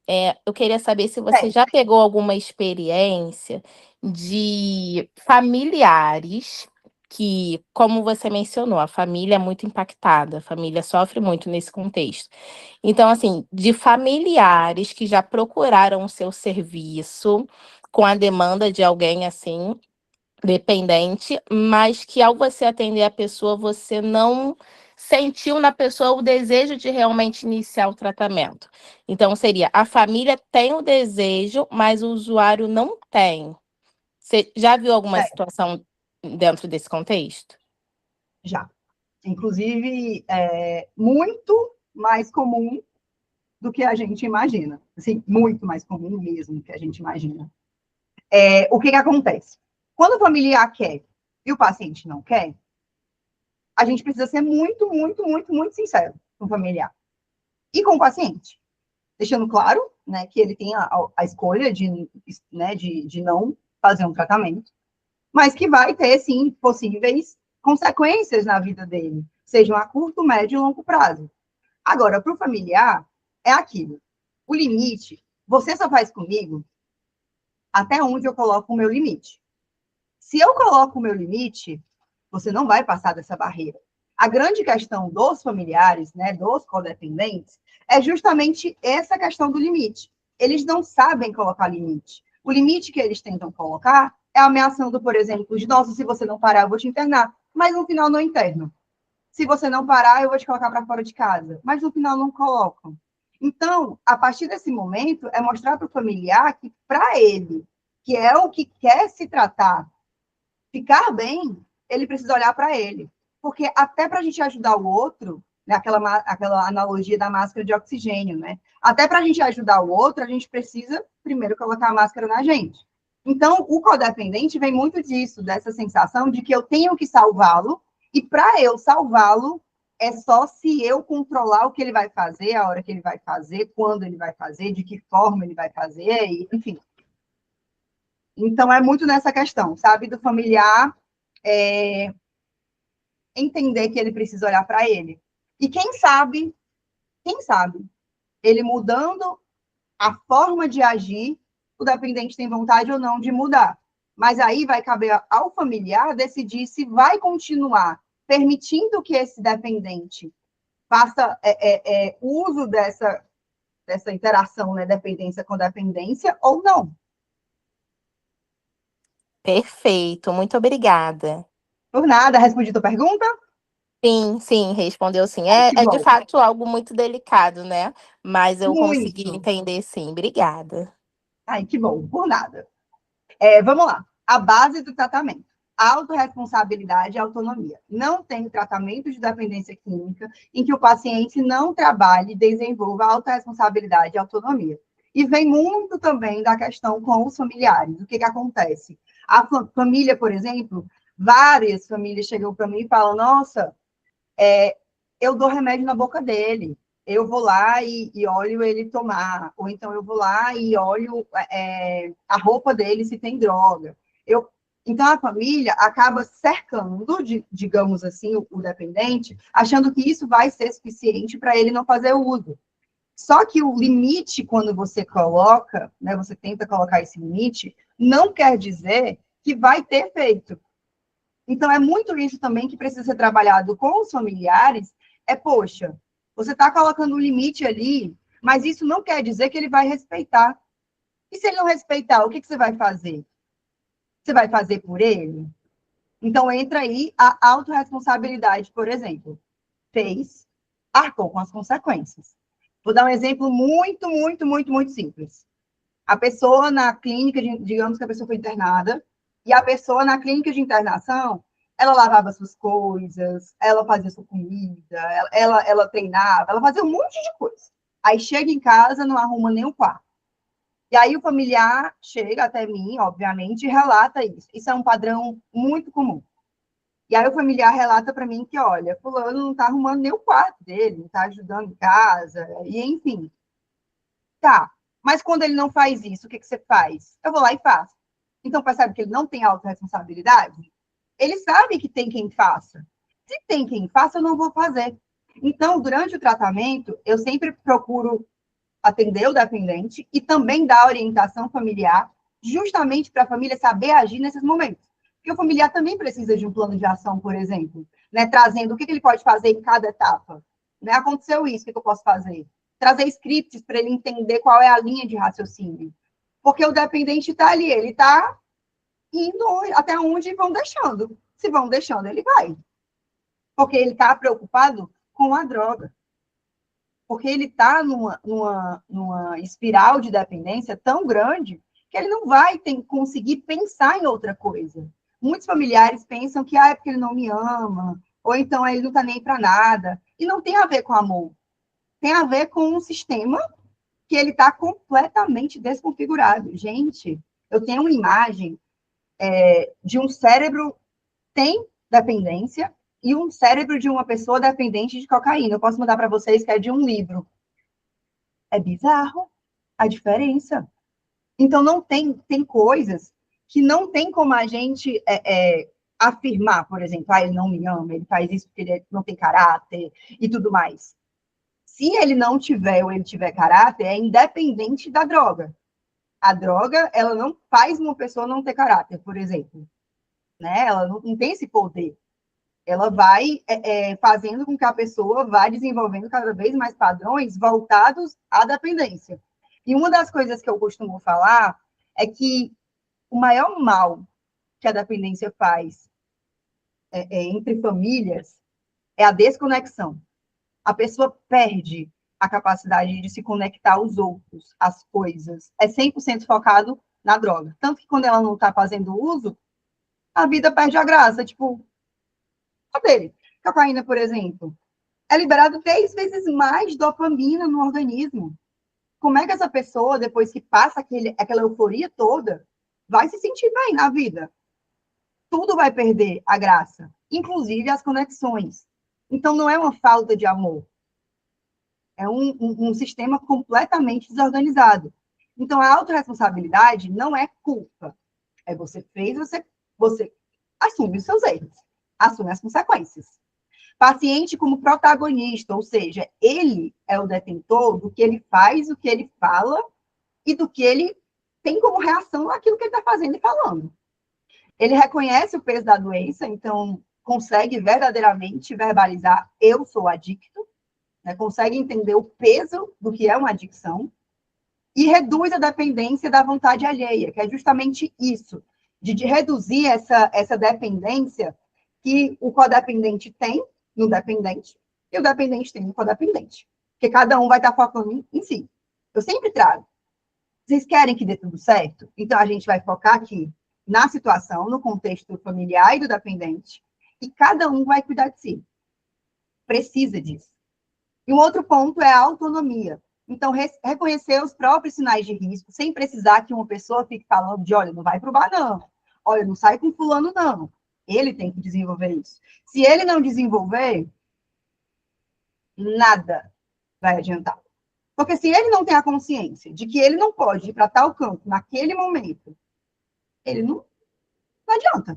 eu queria saber se você já pegou alguma experiência de familiares que, como você mencionou, a família é muito impactada, a família sofre muito nesse contexto. Então, assim, de familiares que já procuraram o seu serviço com a demanda de alguém assim dependente, mas que ao você atender a pessoa, você não sentiu na pessoa o desejo de realmente iniciar o tratamento. Então, seria, a família tem o desejo, mas o usuário não tem. Você já viu alguma situação dentro desse contexto? Já. Inclusive, muito mais comum do que a gente imagina. Assim, muito mais comum mesmo do que a gente imagina. O que acontece? Quando o familiar quer e o paciente não quer, a gente precisa ser muito, muito, muito, muito sincero com o familiar e com o paciente, deixando claro, né, que ele tem a escolha de, né, de não fazer um tratamento, mas que vai ter, sim, possíveis consequências na vida dele, sejam a curto, médio e longo prazo. Agora, para o familiar, é aquilo. O limite, você só faz comigo até onde eu coloco o meu limite. Se eu coloco o meu limite, você não vai passar dessa barreira. A grande questão dos familiares, né, dos codependentes, é justamente essa questão do limite. Eles não sabem colocar limite. O limite que eles tentam colocar é ameaçando, por exemplo, de, nossa, se você não parar, eu vou te internar. Mas no final não internam. Se você não parar, eu vou te colocar para fora de casa. Mas no final não colocam. Então, a partir desse momento, é mostrar para o familiar que, para ele, que é o que quer se tratar, ficar bem, ele precisa olhar para ele. Porque até para a gente ajudar o outro, né, aquela analogia da máscara de oxigênio, né? Até para a gente ajudar o outro, a gente precisa primeiro colocar a máscara na gente. Então, o codependente vem muito disso, dessa sensação de que eu tenho que salvá-lo, e para eu salvá-lo, é só se eu controlar o que ele vai fazer, a hora que ele vai fazer, quando ele vai fazer, de que forma ele vai fazer, enfim. Então, é muito nessa questão, sabe, do familiar entender que ele precisa olhar para ele. E quem sabe, ele mudando a forma de agir, o dependente tem vontade ou não de mudar. Mas aí vai caber ao familiar decidir se vai continuar permitindo que esse dependente faça uso dessa interação, né, dependência com dependência, ou não. Perfeito, muito obrigada. Por nada, respondi tua pergunta? Sim, sim, respondeu sim. Ai, que É de bom. fato algo muito delicado, né? Mas eu consegui Muito. entender sim. Obrigada. Ai, que bom, por nada. Vamos lá. A base do tratamento. Autorresponsabilidade e autonomia. Não tem tratamento de dependência química em que o paciente não trabalhe e desenvolva autorresponsabilidade e autonomia. E vem muito também da questão com os familiares. O que acontece? A família, por exemplo, várias famílias chegam para mim e falam: nossa, eu dou remédio na boca dele. Eu vou lá e olho ele tomar. Ou então eu vou lá e olho a roupa dele se tem droga. Então a família acaba cercando, digamos assim, o dependente, achando que isso vai ser suficiente para ele não fazer uso. Só que o limite, quando você coloca, né, você tenta colocar esse limite, não quer dizer que vai ter efeito. Então, é muito isso também que precisa ser trabalhado com os familiares, poxa, você está colocando um limite ali, mas isso não quer dizer que ele vai respeitar. E se ele não respeitar, o que você vai fazer? Você vai fazer por ele? Então, entra aí a autorresponsabilidade, por exemplo. Fez, arcou com as consequências. Vou dar um exemplo muito, muito, muito, muito simples. A pessoa na clínica, digamos que a pessoa foi internada, e a pessoa na clínica de internação, ela lavava suas coisas, ela fazia sua comida, ela treinava, ela fazia um monte de coisa. Aí chega em casa, não arruma nem o quarto. E aí o familiar chega até mim, obviamente, e relata isso. Isso é um padrão muito comum. E aí o familiar relata para mim que, olha, fulano não está arrumando nem o quarto dele, não está ajudando em casa, e enfim. Tá, mas quando ele não faz isso, o que você faz? Eu vou lá e faço. Então, percebe que ele não tem autorresponsabilidade? Ele sabe que tem quem faça. Se tem quem faça, eu não vou fazer. Então, durante o tratamento, eu sempre procuro atender o dependente e também dar orientação familiar, justamente para a família saber agir nesses momentos. Porque o familiar também precisa de um plano de ação, por exemplo, né? Trazendo o que ele pode fazer em cada etapa. Né? Aconteceu isso, o que eu posso fazer? Trazer scripts para ele entender qual é a linha de raciocínio. Porque o dependente está ali, ele está indo até onde vão deixando. Se vão deixando, ele vai. Porque ele está preocupado com a droga. Porque ele está numa espiral de dependência tão grande que ele não vai conseguir pensar em outra coisa. Muitos familiares pensam que é porque ele não me ama, ou então ele não está nem para nada. E não tem a ver com amor. Tem a ver com um sistema que ele está completamente desconfigurado. Gente, eu tenho uma imagem de um cérebro tem dependência e um cérebro de uma pessoa dependente de cocaína. Eu posso mandar para vocês que é de um livro. É bizarro a diferença. Então, não tem coisas que não tem como a gente afirmar, por exemplo, ele não me ama, ele faz isso porque ele não tem caráter e tudo mais. Se ele não tiver ou ele tiver caráter, é independente da droga. A droga, ela não faz uma pessoa não ter caráter, por exemplo. Né? Ela não tem esse poder. Ela vai fazendo com que a pessoa vá desenvolvendo cada vez mais padrões voltados à dependência. E uma das coisas que eu costumo falar é que o maior mal que a dependência faz entre famílias é a desconexão. A pessoa perde a capacidade de se conectar aos outros, às coisas. É 100% focado na droga. Tanto que quando ela não está fazendo uso, a vida perde a graça. Tipo, cadê? Cocaína, por exemplo, é liberado 10 vezes mais dopamina no organismo. Como é que essa pessoa, depois que passa aquela euforia toda, vai se sentir bem na vida? Tudo vai perder a graça, inclusive as conexões. Então, não é uma falta de amor. É um sistema completamente desorganizado. Então, a autorresponsabilidade não é culpa. É você fez, você assume os seus erros, assume as consequências. Paciente como protagonista, ou seja, ele é o detentor do que ele faz, do que ele fala e do que ele tem como reação àquilo que ele está fazendo e falando. Ele reconhece o peso da doença, então consegue verdadeiramente verbalizar: eu sou adicto, né? Consegue entender o peso do que é uma adicção e reduz a dependência da vontade alheia, que é justamente isso, de reduzir essa dependência que o codependente tem no dependente e o dependente tem no codependente. Porque cada um vai estar focando em si. Eu sempre trago. Vocês querem que dê tudo certo? Então, a gente vai focar aqui na situação, no contexto familiar e do dependente, e cada um vai cuidar de si. Precisa disso. E um outro ponto é a autonomia. Então, reconhecer os próprios sinais de risco, sem precisar que uma pessoa fique falando de, olha, não vai pro bar, não. Olha, não sai com fulano, não. Ele tem que desenvolver isso. Se ele não desenvolver, nada vai adiantar. Porque se ele não tem a consciência de que ele não pode ir para tal canto naquele momento, ele não adianta.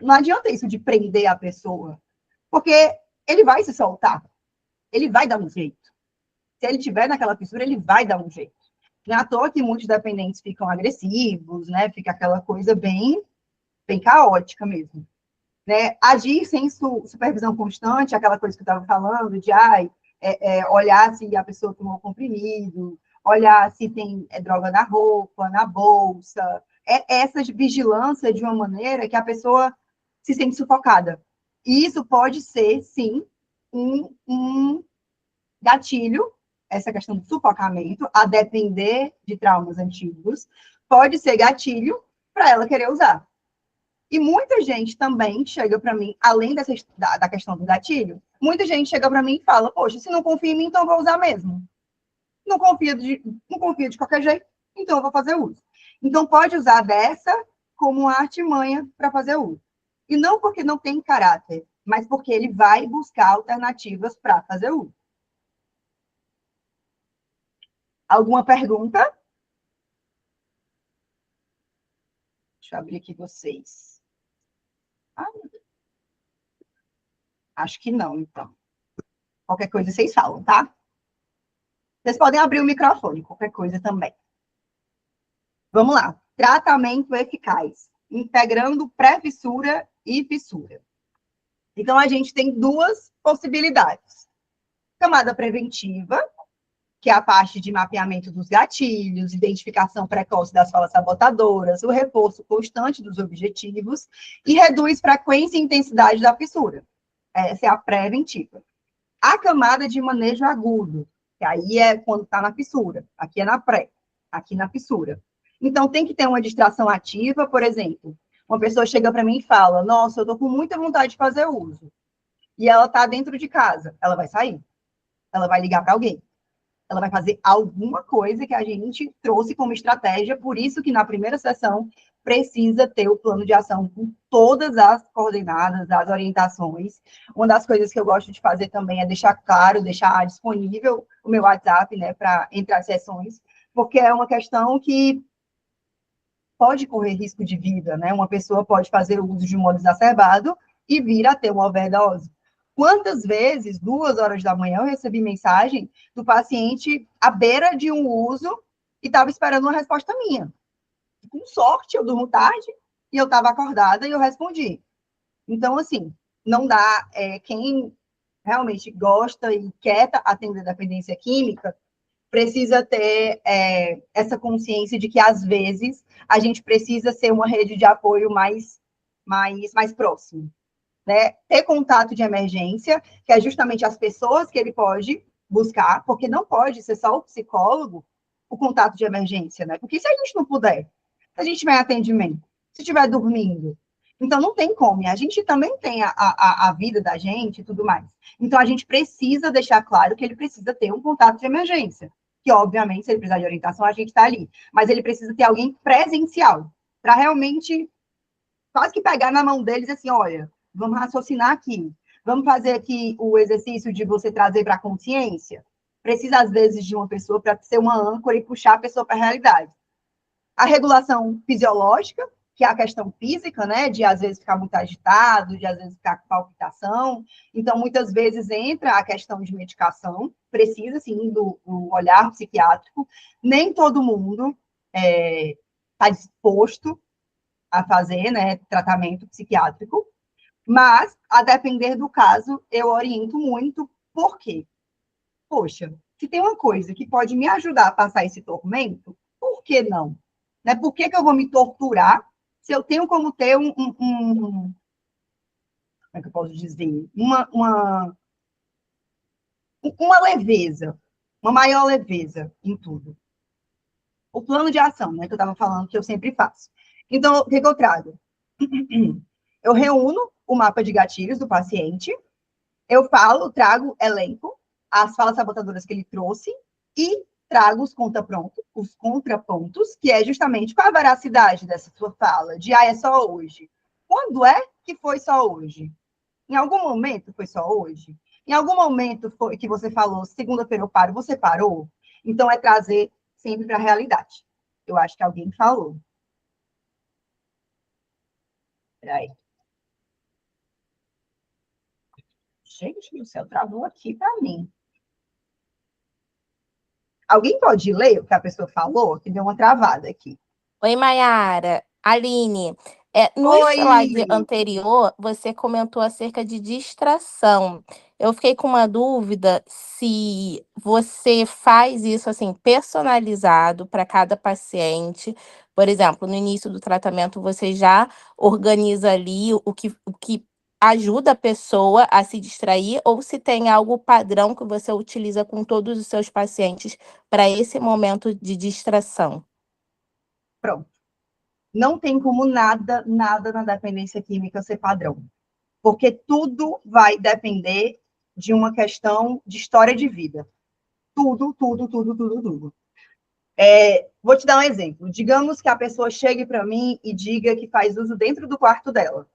Não adianta isso de prender a pessoa. Porque ele vai se soltar. Ele vai dar um jeito. Se ele estiver naquela fissura, ele vai dar um jeito. Não é à toa que muitos dependentes ficam agressivos, né? Fica aquela coisa bem caótica mesmo. Né? Agir sem supervisão constante, aquela coisa que eu estava falando, de olhar se a pessoa tomou comprimido, olhar se tem droga na roupa, na bolsa. Essa vigilância de uma maneira que a pessoa se sente sufocada. E isso pode ser, sim, um gatilho, essa questão do sufocamento, a depender de traumas antigos, pode ser gatilho para ela querer usar. E muita gente também chega para mim, além da questão do gatilho, muita gente chega para mim e fala: poxa, se não confia em mim, então eu vou usar mesmo. Não confia de qualquer jeito, então eu vou fazer uso. Então pode usar dessa como uma artimanha para fazer uso. E não porque não tem caráter, mas porque ele vai buscar alternativas para fazer uso. Alguma pergunta? Deixa eu abrir aqui vocês. Acho que não, então. Qualquer coisa vocês falam, tá? Vocês podem abrir o microfone, qualquer coisa também. Vamos lá. Tratamento eficaz. Integrando pré-fissura e fissura. Então, a gente tem duas possibilidades. Camada preventiva, que é a parte de mapeamento dos gatilhos, identificação precoce das falas sabotadoras, o reforço constante dos objetivos e reduz frequência e intensidade da fissura. Essa é a preventiva. A camada de manejo agudo, que aí é quando está na fissura. Aqui é na pré, aqui na fissura. Então, tem que ter uma distração ativa, por exemplo. Uma pessoa chega para mim e fala: nossa, eu estou com muita vontade de fazer uso. E ela está dentro de casa. Ela vai sair. Ela vai ligar para alguém. Ela vai fazer alguma coisa que a gente trouxe como estratégia. Por isso que na primeira sessão precisa ter o plano de ação com todas as coordenadas, as orientações. Uma das coisas que eu gosto de fazer também é deixar claro, deixar disponível o meu WhatsApp, né, para entrar as sessões, porque é uma questão que pode correr risco de vida, né? Uma pessoa pode fazer o uso de um modo exacerbado e vir a ter uma overdose. Quantas vezes, 2 horas da manhã, eu recebi mensagem do paciente à beira de um uso e estava esperando uma resposta minha. Com sorte, eu durmo tarde e eu estava acordada e eu respondi. Então, assim, não dá. Quem realmente gosta e quer atender dependência química precisa ter essa consciência de que, às vezes, a gente precisa ser uma rede de apoio mais próximo. Né? Ter contato de emergência, que é justamente as pessoas que ele pode buscar, porque não pode ser só o psicólogo o contato de emergência, né? Porque se a gente não puder, se a gente tiver em atendimento, se estiver dormindo, Então, não tem como. E a gente também tem a vida da gente e tudo mais. Então, a gente precisa deixar claro que ele precisa ter um contato de emergência. Que, obviamente, se ele precisar de orientação, a gente está ali. Mas ele precisa ter alguém presencial, para realmente quase que pegar na mão deles assim, olha, vamos raciocinar aqui. Vamos fazer aqui o exercício de você trazer para a consciência. Precisa, às vezes, de uma pessoa para ser uma âncora e puxar a pessoa para a realidade. A regulação fisiológica, que é a questão física, né, de às vezes ficar muito agitado, de às vezes ficar com palpitação. Então, muitas vezes entra a questão de medicação, precisa, sim, do olhar psiquiátrico. Nem todo mundo está disposto a fazer, né, tratamento psiquiátrico, mas, a depender do caso, eu oriento muito, por quê? Poxa, se tem uma coisa que pode me ajudar a passar esse tormento, por que não? Né? Por que eu vou me torturar se eu tenho como ter como é que eu posso dizer? Uma leveza, uma maior leveza em tudo. O plano de ação, né, que eu estava falando, que eu sempre faço. Então, o que eu trago? Eu reúno o mapa de gatilhos do paciente, eu falo, trago elenco, as falas sabotadoras que ele trouxe, e trago os contrapontos, que é justamente qual a veracidade dessa sua fala, de é só hoje. Quando é que foi só hoje? Em algum momento foi só hoje? Em algum momento foi que você falou, segunda-feira eu paro, você parou? Então é trazer sempre para a realidade. Eu acho que alguém falou. Peraí. Gente do céu, travou aqui para mim. Alguém pode ler o que a pessoa falou? Que deu uma travada aqui. Oi, Mayara. Aline, no slide Oi! anterior, você comentou acerca de distração. Eu fiquei com uma dúvida se você faz isso assim personalizado para cada paciente. Por exemplo, no início do tratamento, você já organiza ali o que ajuda a pessoa a se distrair, ou se tem algo padrão que você utiliza com todos os seus pacientes para esse momento de distração. Pronto. Não tem como nada na dependência química ser padrão. Porque tudo vai depender de uma questão de história de vida. Tudo. Vou te dar um exemplo. Digamos que a pessoa chegue para mim e diga que faz uso dentro do quarto dela.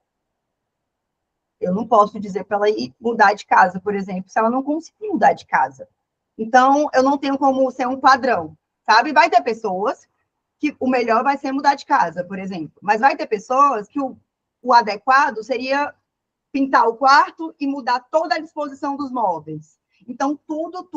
Eu não posso dizer para ela ir mudar de casa, por exemplo, se ela não conseguir mudar de casa. Então, eu não tenho como ser um padrão, sabe? Vai ter pessoas que o melhor vai ser mudar de casa, por exemplo. Mas vai ter pessoas que o adequado seria pintar o quarto e mudar toda a disposição dos móveis. Então, tudo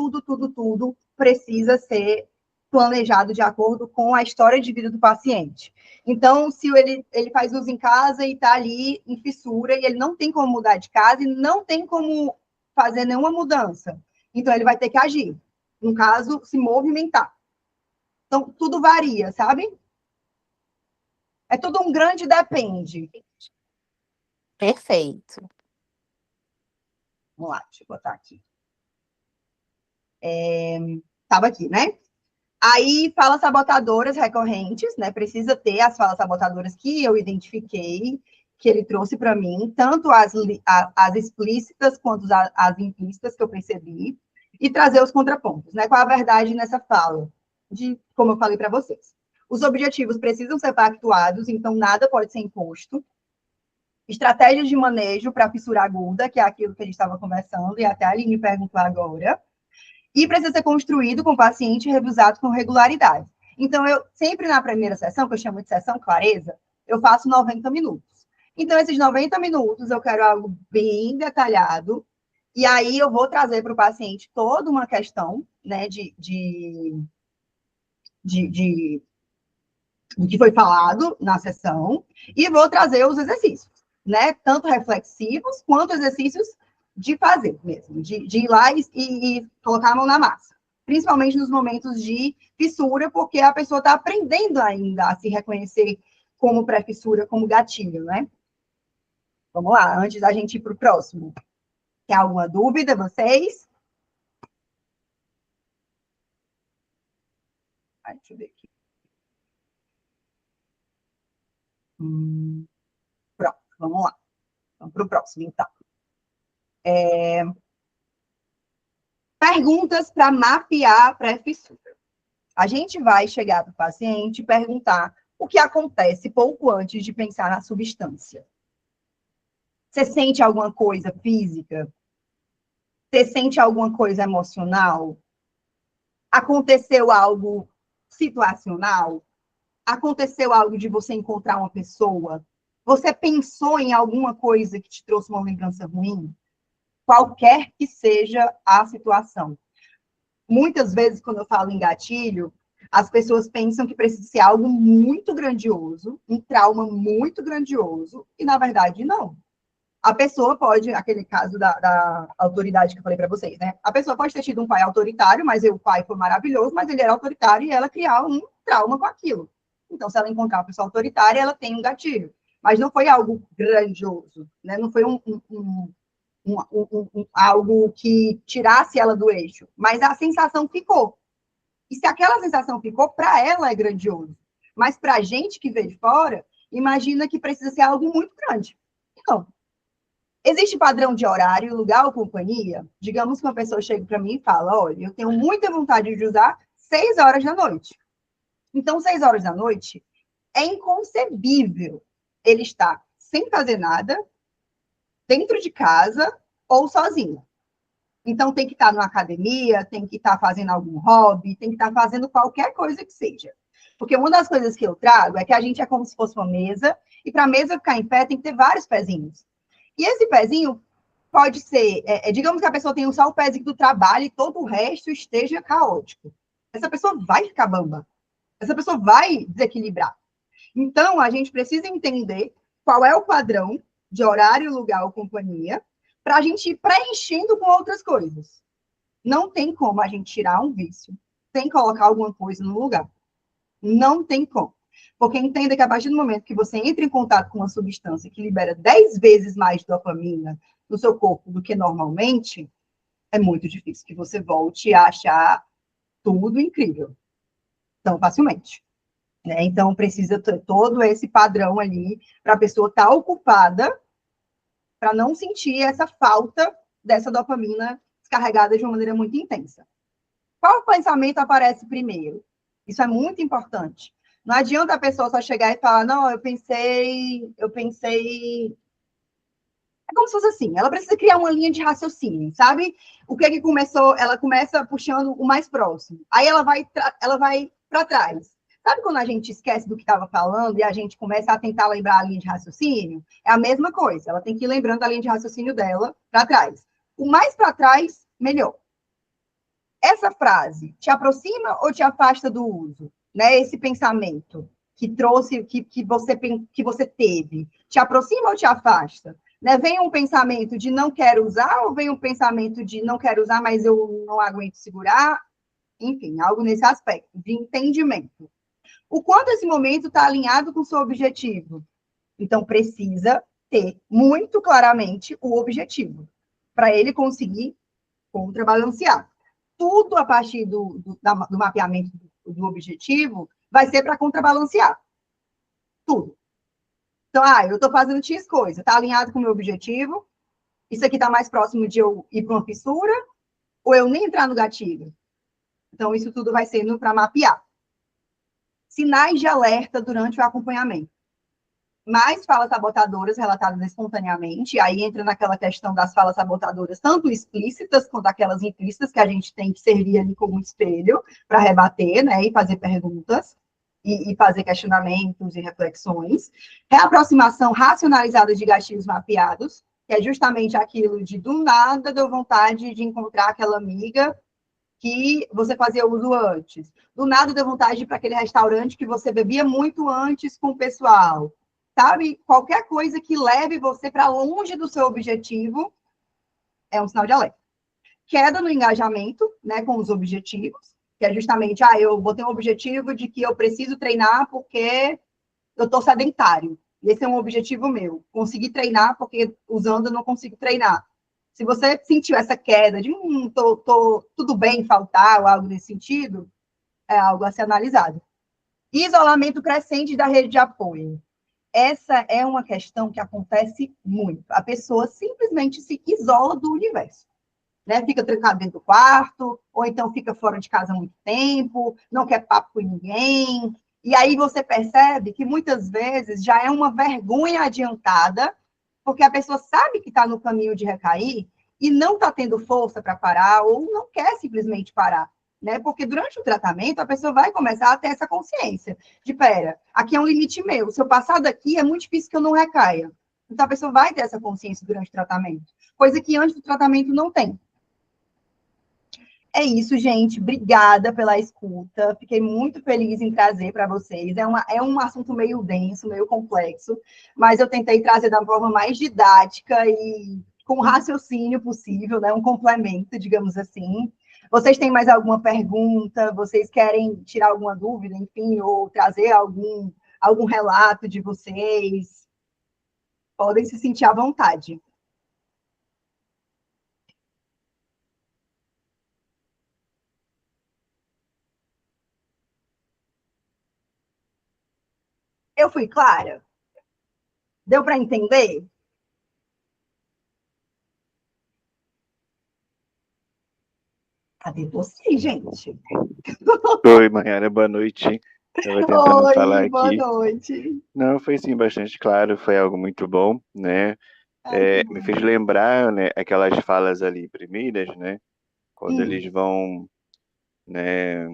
precisa ser planejado de acordo com a história de vida do paciente. Então, se ele faz uso em casa e está ali em fissura, e ele não tem como mudar de casa e não tem como fazer nenhuma mudança, então ele vai ter que agir. No caso, se movimentar. Então, tudo varia, sabe? É tudo um grande depende. Perfeito. Vamos lá, deixa eu botar aqui. Estava aqui, né? Aí, falas sabotadoras recorrentes, né? Precisa ter as falas sabotadoras que eu identifiquei, que ele trouxe para mim, tanto as explícitas quanto as implícitas que eu percebi, e trazer os contrapontos, né? Qual a verdade nessa fala? Como eu falei para vocês. Os objetivos precisam ser pactuados, então nada pode ser imposto. Estratégias de manejo para fissura aguda, que é aquilo que a gente estava conversando, e até a Aline perguntou agora. E precisa ser construído com o paciente e revisado com regularidade. Então, eu sempre na primeira sessão, que eu chamo de sessão clareza, eu faço 90 minutos. Então, esses 90 minutos eu quero algo bem detalhado, e aí eu vou trazer para o paciente toda uma questão, né, de do que foi falado na sessão, e vou trazer os exercícios, né, tanto reflexivos quanto exercícios de fazer mesmo, de ir lá e colocar a mão na massa. Principalmente nos momentos de fissura, porque a pessoa está aprendendo ainda a se reconhecer como pré-fissura, como gatilho, né? Vamos lá, antes da gente ir para o próximo. Tem alguma dúvida, vocês? Deixa eu ver aqui. Pronto, Vamos lá. Vamos para o próximo, então. Perguntas para mapear a pré-fissura. A gente vai chegar para o paciente e perguntar o que acontece pouco antes de pensar na substância. Você sente alguma coisa física? Você sente alguma coisa emocional? Aconteceu algo situacional? Aconteceu algo de você encontrar uma pessoa? Você pensou em alguma coisa que te trouxe uma lembrança ruim? Qualquer que seja a situação. Muitas vezes, quando eu falo em gatilho, as pessoas pensam que precisa ser algo muito grandioso, um trauma muito grandioso, e na verdade não. A pessoa pode, aquele caso da autoridade que eu falei para vocês, né? A pessoa pode ter tido um pai autoritário, mas o pai foi maravilhoso, mas ele era autoritário e ela criar um trauma com aquilo. Então, se ela encontrar uma pessoa autoritária, ela tem um gatilho. Mas não foi algo grandioso, né? Não foi algo que tirasse ela do eixo, mas a sensação ficou. E se aquela sensação ficou, para ela é grandioso. Mas para a gente que vê de fora, imagina que precisa ser algo muito grande. Não. Existe padrão de horário, lugar ou companhia? Digamos que uma pessoa chega para mim e fala, olha, eu tenho muita vontade de usar 6 horas da noite. Então, 6 horas da noite é inconcebível ele estar sem fazer nada, dentro de casa ou sozinho. Então, tem que estar numa academia, tem que estar fazendo algum hobby, tem que estar fazendo qualquer coisa que seja. Porque uma das coisas que eu trago é que a gente é como se fosse uma mesa, e para a mesa ficar em pé tem que ter vários pezinhos. E esse pezinho pode ser, digamos que a pessoa tem só o pezinho do trabalho e todo o resto esteja caótico. Essa pessoa vai ficar bamba. Essa pessoa vai desequilibrar. Então, a gente precisa entender qual é o padrão de horário, lugar ou companhia, para a gente ir preenchendo com outras coisas. Não tem como a gente tirar um vício sem colocar alguma coisa no lugar. Não tem como. Porque entenda que a partir do momento que você entra em contato com uma substância que libera 10 vezes mais dopamina no seu corpo do que normalmente, é muito difícil que você volte a achar tudo incrível tão facilmente. Né? Então, precisa ter todo esse padrão ali para a pessoa estar ocupada para não sentir essa falta dessa dopamina descarregada de uma maneira muito intensa. Qual pensamento aparece primeiro? Isso é muito importante. Não adianta a pessoa só chegar e falar, não, eu pensei. É como se fosse assim, ela precisa criar uma linha de raciocínio, sabe? O que é que começou? Ela começa puxando o mais próximo. Aí ela vai para trás. Sabe quando a gente esquece do que estava falando e a gente começa a tentar lembrar a linha de raciocínio? É a mesma coisa. Ela tem que ir lembrando a linha de raciocínio dela para trás. O mais para trás, melhor. Essa frase te aproxima ou te afasta do uso? Né? Esse pensamento que trouxe, que você teve, te aproxima ou te afasta? Né? Vem um pensamento de não quero usar ou vem um pensamento de não quero usar, mas eu não aguento segurar? Enfim, algo nesse aspecto, de entendimento. O quanto esse momento está alinhado com o seu objetivo? Então, precisa ter muito claramente o objetivo, para ele conseguir contrabalancear. Tudo a partir do mapeamento do objetivo vai ser para contrabalancear. Tudo. Então, eu estou fazendo X coisa, está alinhado com o meu objetivo, isso aqui está mais próximo de eu ir para uma fissura, ou eu nem entrar no gatilho. Então, isso tudo vai sendo para mapear. Sinais de alerta durante o acompanhamento. Mais falas sabotadoras relatadas espontaneamente, aí entra naquela questão das falas sabotadoras, tanto explícitas quanto aquelas implícitas, que a gente tem que servir ali como um espelho para rebater, né, e fazer perguntas, e fazer questionamentos e reflexões. Reaproximação racionalizada de gatilhos mapeados, que é justamente aquilo de, do nada, deu vontade de encontrar aquela amiga que você fazia uso antes. Do nada deu vontade de ir para aquele restaurante que você bebia muito antes com o pessoal. Sabe? Qualquer coisa que leve você para longe do seu objetivo é um sinal de alerta. Queda no engajamento, né, com os objetivos, que é justamente, eu botei um objetivo de que eu preciso treinar porque eu estou sedentário. Esse é um objetivo meu. Conseguir treinar porque usando eu não consigo treinar. Se você sentiu essa queda de tudo bem faltar ou algo nesse sentido, é algo a ser analisado. Isolamento crescente da rede de apoio. essa é uma questão que acontece muito. A pessoa simplesmente se isola do universo, né? Fica trancado dentro do quarto, ou então fica fora de casa há muito tempo, não quer papo com ninguém. E aí você percebe que muitas vezes já é uma vergonha adiantada, porque a pessoa sabe que está no caminho de recair e não está tendo força para parar, ou não quer simplesmente parar. Né? Porque durante o tratamento a pessoa vai começar a ter essa consciência de, pera, aqui é um limite meu, se eu passar daqui é muito difícil que eu não recaia. Então a pessoa vai ter essa consciência durante o tratamento, coisa que antes do tratamento não tem. É isso, gente. Obrigada pela escuta. Fiquei muito feliz em trazer para vocês. É um assunto meio denso, meio complexo, mas eu tentei trazer da forma mais didática e com raciocínio possível, né? Um complemento, digamos assim. Vocês têm mais alguma pergunta? Vocês querem tirar alguma dúvida, enfim, ou trazer algum relato de vocês? Podem se sentir à vontade. Eu fui clara? Deu para entender? Cadê vocês, gente? Oi, Mayara, boa noite. Estava tentando falar Oi, boa aqui. noite. Não, foi sim bastante claro, foi algo muito bom, né? Me fez lembrar, né, aquelas falas ali primeiras, né? Quando eles vão, né,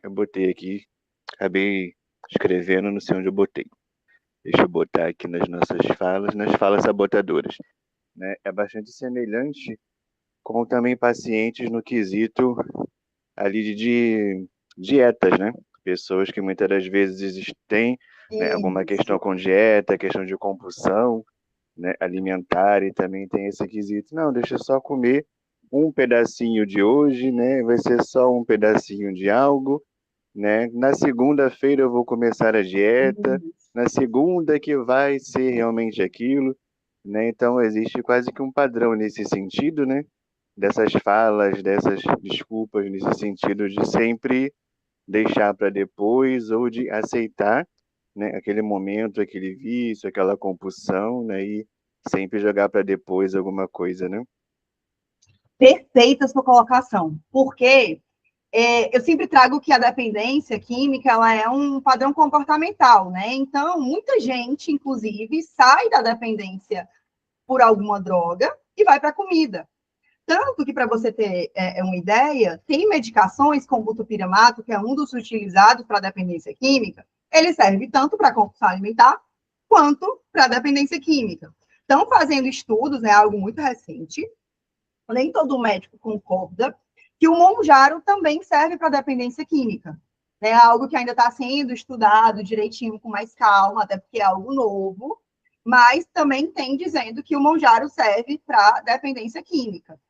eu botei aqui, acabei escrevendo, não sei onde eu botei. Deixa eu botar aqui nas nossas falas, nas falas sabotadoras, né? É bastante semelhante com também pacientes no quesito ali de dietas, né? Pessoas que muitas das vezes têm, né, alguma questão com dieta, questão de compulsão, né, alimentar, e também tem esse quesito, não, deixa eu só comer um pedacinho de hoje, né? Vai ser só um pedacinho de algo, né? Na segunda-feira eu vou começar a dieta, na segunda que vai ser realmente aquilo, né? Então existe quase que um padrão nesse sentido, né? Dessas falas, dessas desculpas, nesse sentido de sempre deixar para depois ou de aceitar, né, aquele momento, aquele vício, aquela compulsão, né, e sempre jogar para depois alguma coisa, né? Perfeita sua colocação, porque eu sempre trago que a dependência química ela é um padrão comportamental, né? Então, muita gente, inclusive, sai da dependência por alguma droga e vai para a comida. Tanto que, para você ter uma ideia, tem medicações como o butupiramato, que é um dos utilizados para dependência química, ele serve tanto para compulsão alimentar quanto para dependência química. Estão fazendo estudos, né, algo muito recente, nem todo médico concorda, que o Monjaro também serve para dependência química. É algo que ainda está sendo estudado direitinho, com mais calma, até porque é algo novo, mas também tem dizendo que o Monjaro serve para dependência química.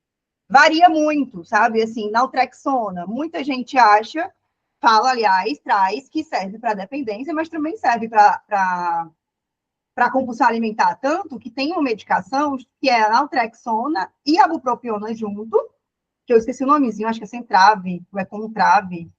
Varia muito, sabe? Assim, naltrexona, muita gente acha, fala, aliás, traz que serve para dependência, mas também serve para compulsão alimentar, tanto que tem uma medicação que é a naltrexona e a bupropiona junto, que eu esqueci o nomezinho, acho que é Centrave, ou é Contrave,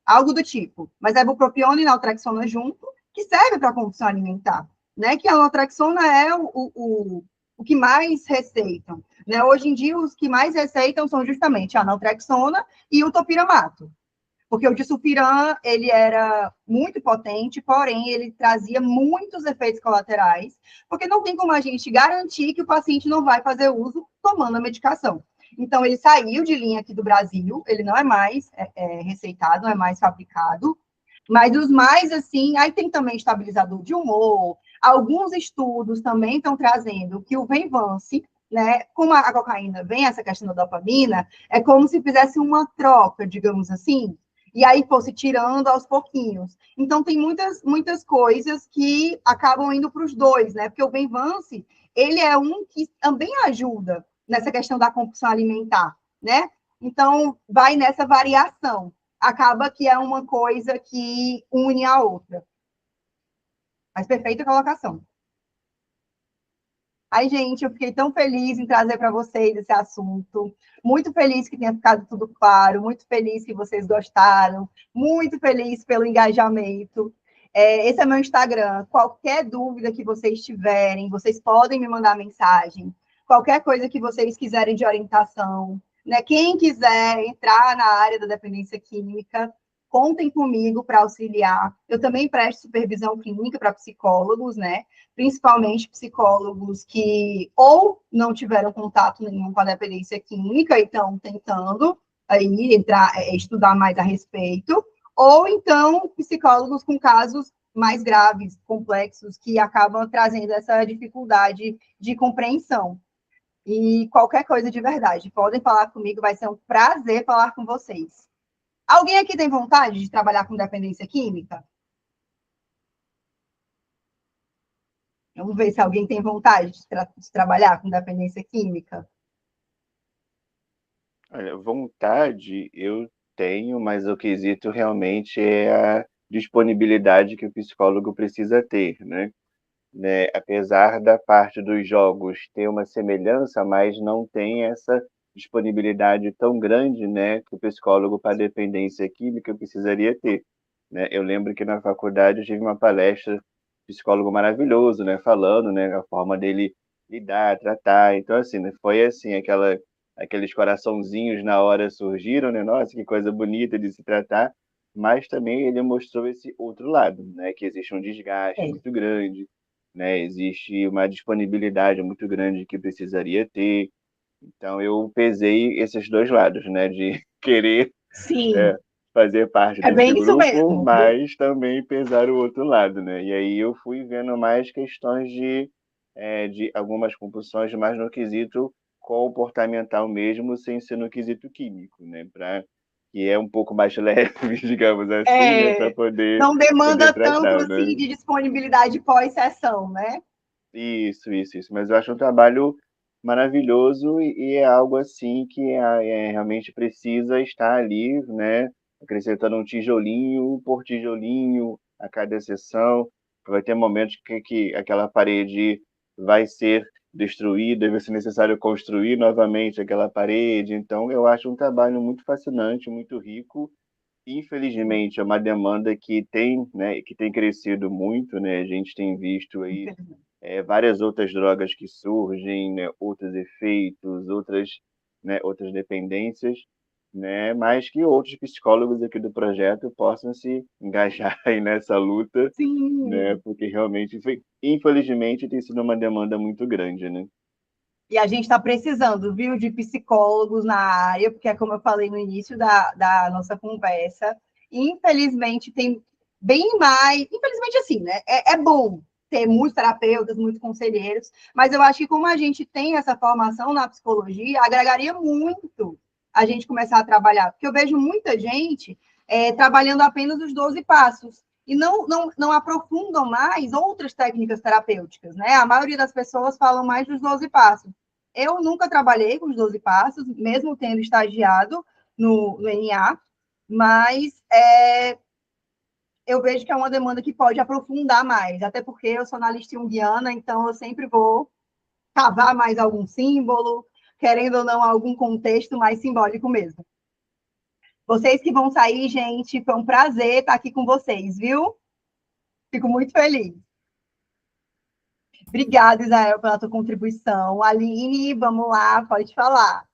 algo do tipo. Mas é bupropiona e naltrexona junto, que serve para compulsão alimentar, né? Que a naltrexona é o que mais receitam. Né? Hoje em dia, os que mais receitam são justamente a naltrexona e o topiramato. Porque o disulfiram, ele era muito potente, porém, ele trazia muitos efeitos colaterais, porque não tem como a gente garantir que o paciente não vai fazer uso tomando a medicação. Então, ele saiu de linha aqui do Brasil, ele não é mais receitado, não é mais fabricado, mas os mais, assim, aí tem também estabilizador de humor, alguns estudos também estão trazendo que o Venvance, né, como a cocaína vem essa questão da dopamina, é como se fizesse uma troca, digamos assim, e aí fosse tirando aos pouquinhos. Então, tem muitas coisas que acabam indo para os dois, né? Porque o Venvance, ele é um que também ajuda nessa questão da compulsão alimentar, né? Então, vai nessa variação. Acaba que é uma coisa que une a outra. Mas perfeita colocação. Ai, gente, eu fiquei tão feliz em trazer para vocês esse assunto. Muito feliz que tenha ficado tudo claro, muito feliz que vocês gostaram, muito feliz pelo engajamento. Esse é meu Instagram. Qualquer dúvida que vocês tiverem, vocês podem me mandar mensagem. Qualquer coisa que vocês quiserem de orientação, né? Quem quiser entrar na área da dependência química, contem comigo para auxiliar. Eu também presto supervisão clínica para psicólogos, né? Principalmente psicólogos que ou não tiveram contato nenhum com a dependência química e estão tentando aí entrar, estudar mais a respeito, ou então psicólogos com casos mais graves, complexos, que acabam trazendo essa dificuldade de compreensão. E qualquer coisa de verdade, podem falar comigo, vai ser um prazer falar com vocês. Alguém aqui tem vontade de trabalhar com dependência química? Vamos ver se alguém tem vontade de trabalhar com dependência química. Olha, vontade eu tenho, mas o quesito realmente é a disponibilidade que o psicólogo precisa ter, né? Apesar da parte dos jogos ter uma semelhança, mas não tem essa disponibilidade tão grande, né, que o psicólogo para dependência química precisaria ter, né? Eu lembro que na faculdade eu tive uma palestra, psicólogo maravilhoso, né, falando, né, a forma dele lidar, tratar. Então, assim, né, foi assim, aqueles coraçãozinhos na hora surgiram, né? Nossa, que coisa bonita de se tratar, mas também ele mostrou esse outro lado, né? Que existe um desgaste muito grande, né? Existe uma disponibilidade muito grande que precisaria ter. Então, eu pesei esses dois lados, né? De querer Sim, fazer parte é desse bem isso grupo, mesmo. mas também pesar o outro lado, né? E aí eu fui vendo mais questões de algumas compulsões mais no quesito comportamental mesmo, sem ser no quesito químico, né? Que é um pouco mais leve, digamos assim, né? Para Não poder demanda tanto tratar, assim né? de disponibilidade pós-sessão, né? Isso. Mas eu acho um trabalho maravilhoso e é algo assim que realmente precisa estar ali, né? Acrescentando um tijolinho por tijolinho a cada sessão. Vai ter momentos que aquela parede vai ser destruída e vai ser necessário construir novamente aquela parede. Então, eu acho um trabalho muito fascinante, muito rico. Infelizmente, é uma demanda que tem, né, que tem crescido muito, né? A gente tem visto aí várias outras drogas que surgem, né, outros efeitos, outras dependências, né, mas que outros psicólogos aqui do projeto possam se engajar aí nessa luta, né, Sim. porque realmente, infelizmente, tem sido uma demanda muito grande, né? E a gente está precisando, viu, de psicólogos na área, porque é como eu falei no início da nossa conversa, infelizmente tem bem mais, infelizmente assim, né? É bom ter muitos terapeutas, muitos conselheiros, mas eu acho que como a gente tem essa formação na psicologia, agregaria muito a gente começar a trabalhar, porque eu vejo muita gente trabalhando apenas os 12 passos, e não aprofundam mais outras técnicas terapêuticas, né? A maioria das pessoas falam mais dos 12 passos. Eu nunca trabalhei com os 12 passos, mesmo tendo estagiado no NA, mas eu vejo que é uma demanda que pode aprofundar mais, até porque eu sou analista junguiana, então eu sempre vou cavar mais algum símbolo, querendo ou não, algum contexto mais simbólico mesmo. Vocês que vão sair, gente, foi um prazer estar aqui com vocês, viu? Fico muito feliz. Obrigada, Israel, pela tua contribuição. Aline, vamos lá, pode falar.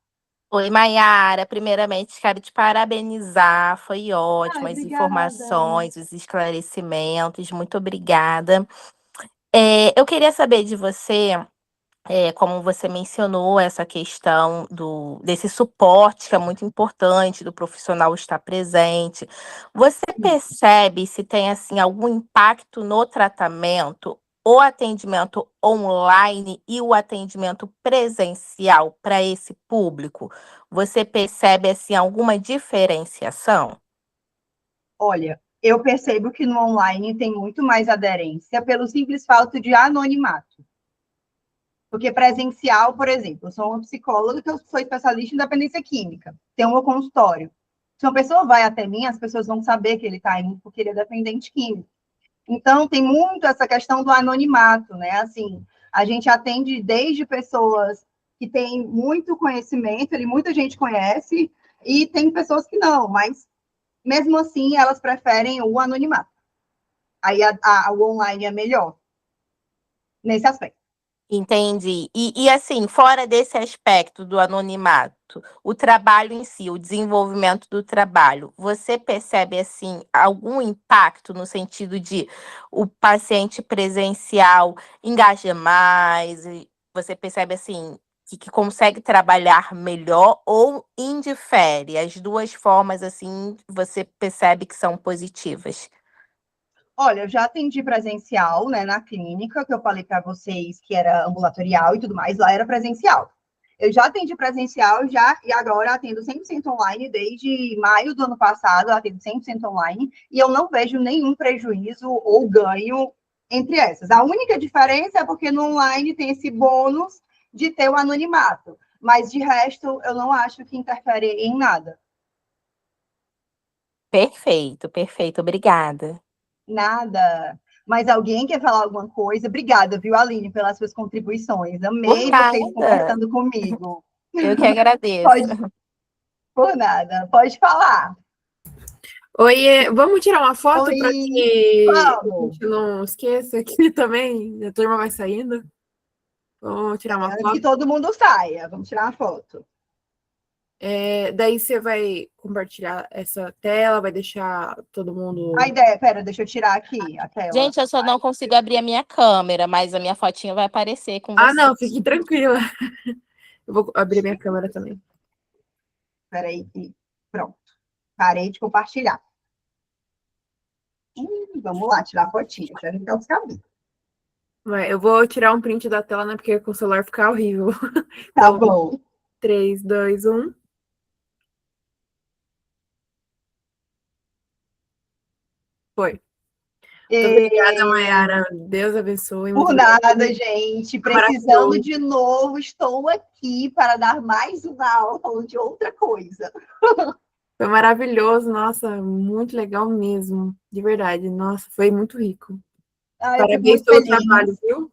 Oi, Maiara. Primeiramente, quero te parabenizar. Foi ótimo Ai, as obrigada. informações, os esclarecimentos. Muito obrigada. Eu queria saber de você, como você mencionou, essa questão desse suporte que é muito importante do profissional estar presente. Você percebe se tem assim algum impacto no tratamento, o atendimento online e o atendimento presencial para esse público? Você percebe assim alguma diferenciação? Olha, eu percebo que no online tem muito mais aderência pelo simples fato de anonimato. Porque presencial, por exemplo, eu sou uma psicóloga que eu sou especialista em dependência química, tenho um meu consultório. Se uma pessoa vai até mim, as pessoas vão saber que ele está indo porque ele é dependente químico. Então, tem muito essa questão do anonimato, né? Assim, a gente atende desde pessoas que têm muito conhecimento, muita gente conhece, e tem pessoas que não, mas mesmo assim elas preferem o anonimato. Aí o online é melhor nesse aspecto. Entendi. E assim, fora desse aspecto do anonimato, o trabalho em si, o desenvolvimento do trabalho, você percebe assim algum impacto no sentido de o paciente presencial engaja mais? E você percebe assim que consegue trabalhar melhor ou indifere? As duas formas assim, você percebe que são positivas? Olha, eu já atendi presencial, né, na clínica, que eu falei para vocês que era ambulatorial e tudo mais, lá era presencial. Eu já atendi presencial e agora atendo 100% online desde maio do ano passado, eu atendo 100% online e eu não vejo nenhum prejuízo ou ganho entre essas. A única diferença é porque no online tem esse bônus de ter o anonimato, mas de resto eu não acho que interfere em nada. Perfeito, perfeito. Obrigada. Nada. Mas alguém quer falar alguma coisa? Obrigada, viu, Aline, pelas suas contribuições. Por Amei vocês nada. conversando comigo. Eu que agradeço. Pode, por nada. Pode falar. Oiê, vamos tirar uma foto para Oi, que a vamos. gente não esqueça aqui também. A turma vai saindo. Vamos tirar uma Antes que foto. todo mundo saia. Vamos tirar uma foto. Daí você vai compartilhar essa tela, vai deixar todo mundo. A ideia, pera, deixa eu tirar aqui a tela. Gente, eu só não consigo abrir a minha câmera, mas a minha fotinha vai aparecer com Ah, você. não, fique tranquila. Eu vou abrir minha câmera também. Peraí, pronto. Parei de compartilhar. Vamos lá, tirar a fotinha. Já não quero ficar bem. Eu vou tirar um print da tela, né? Porque com o celular fica horrível. Tá Então, bom. 3, 2, 1. Foi. Muito obrigada, Mayara. Deus abençoe. Por Muito nada, gente. Precisando maravilhoso. de novo, estou aqui para dar mais uma aula falando de outra coisa. Foi maravilhoso. Nossa, muito legal mesmo. De verdade. Nossa, foi muito rico. Ah, eu fico Parabéns muito pelo feliz. trabalho, viu?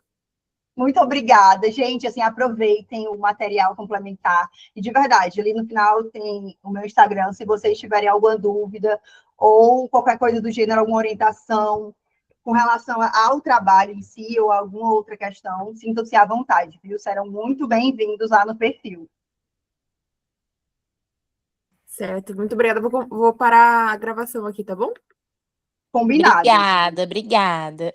Muito obrigada, gente. Assim, aproveitem o material complementar. E de verdade, ali no final tem o meu Instagram, se vocês tiverem alguma dúvida ou qualquer coisa do gênero, alguma orientação com relação ao trabalho em si ou alguma outra questão, sintam-se à vontade, viu? Serão muito bem-vindos lá no perfil. Certo, muito obrigada. Vou parar a gravação aqui, tá bom? Combinado. Obrigada, obrigada.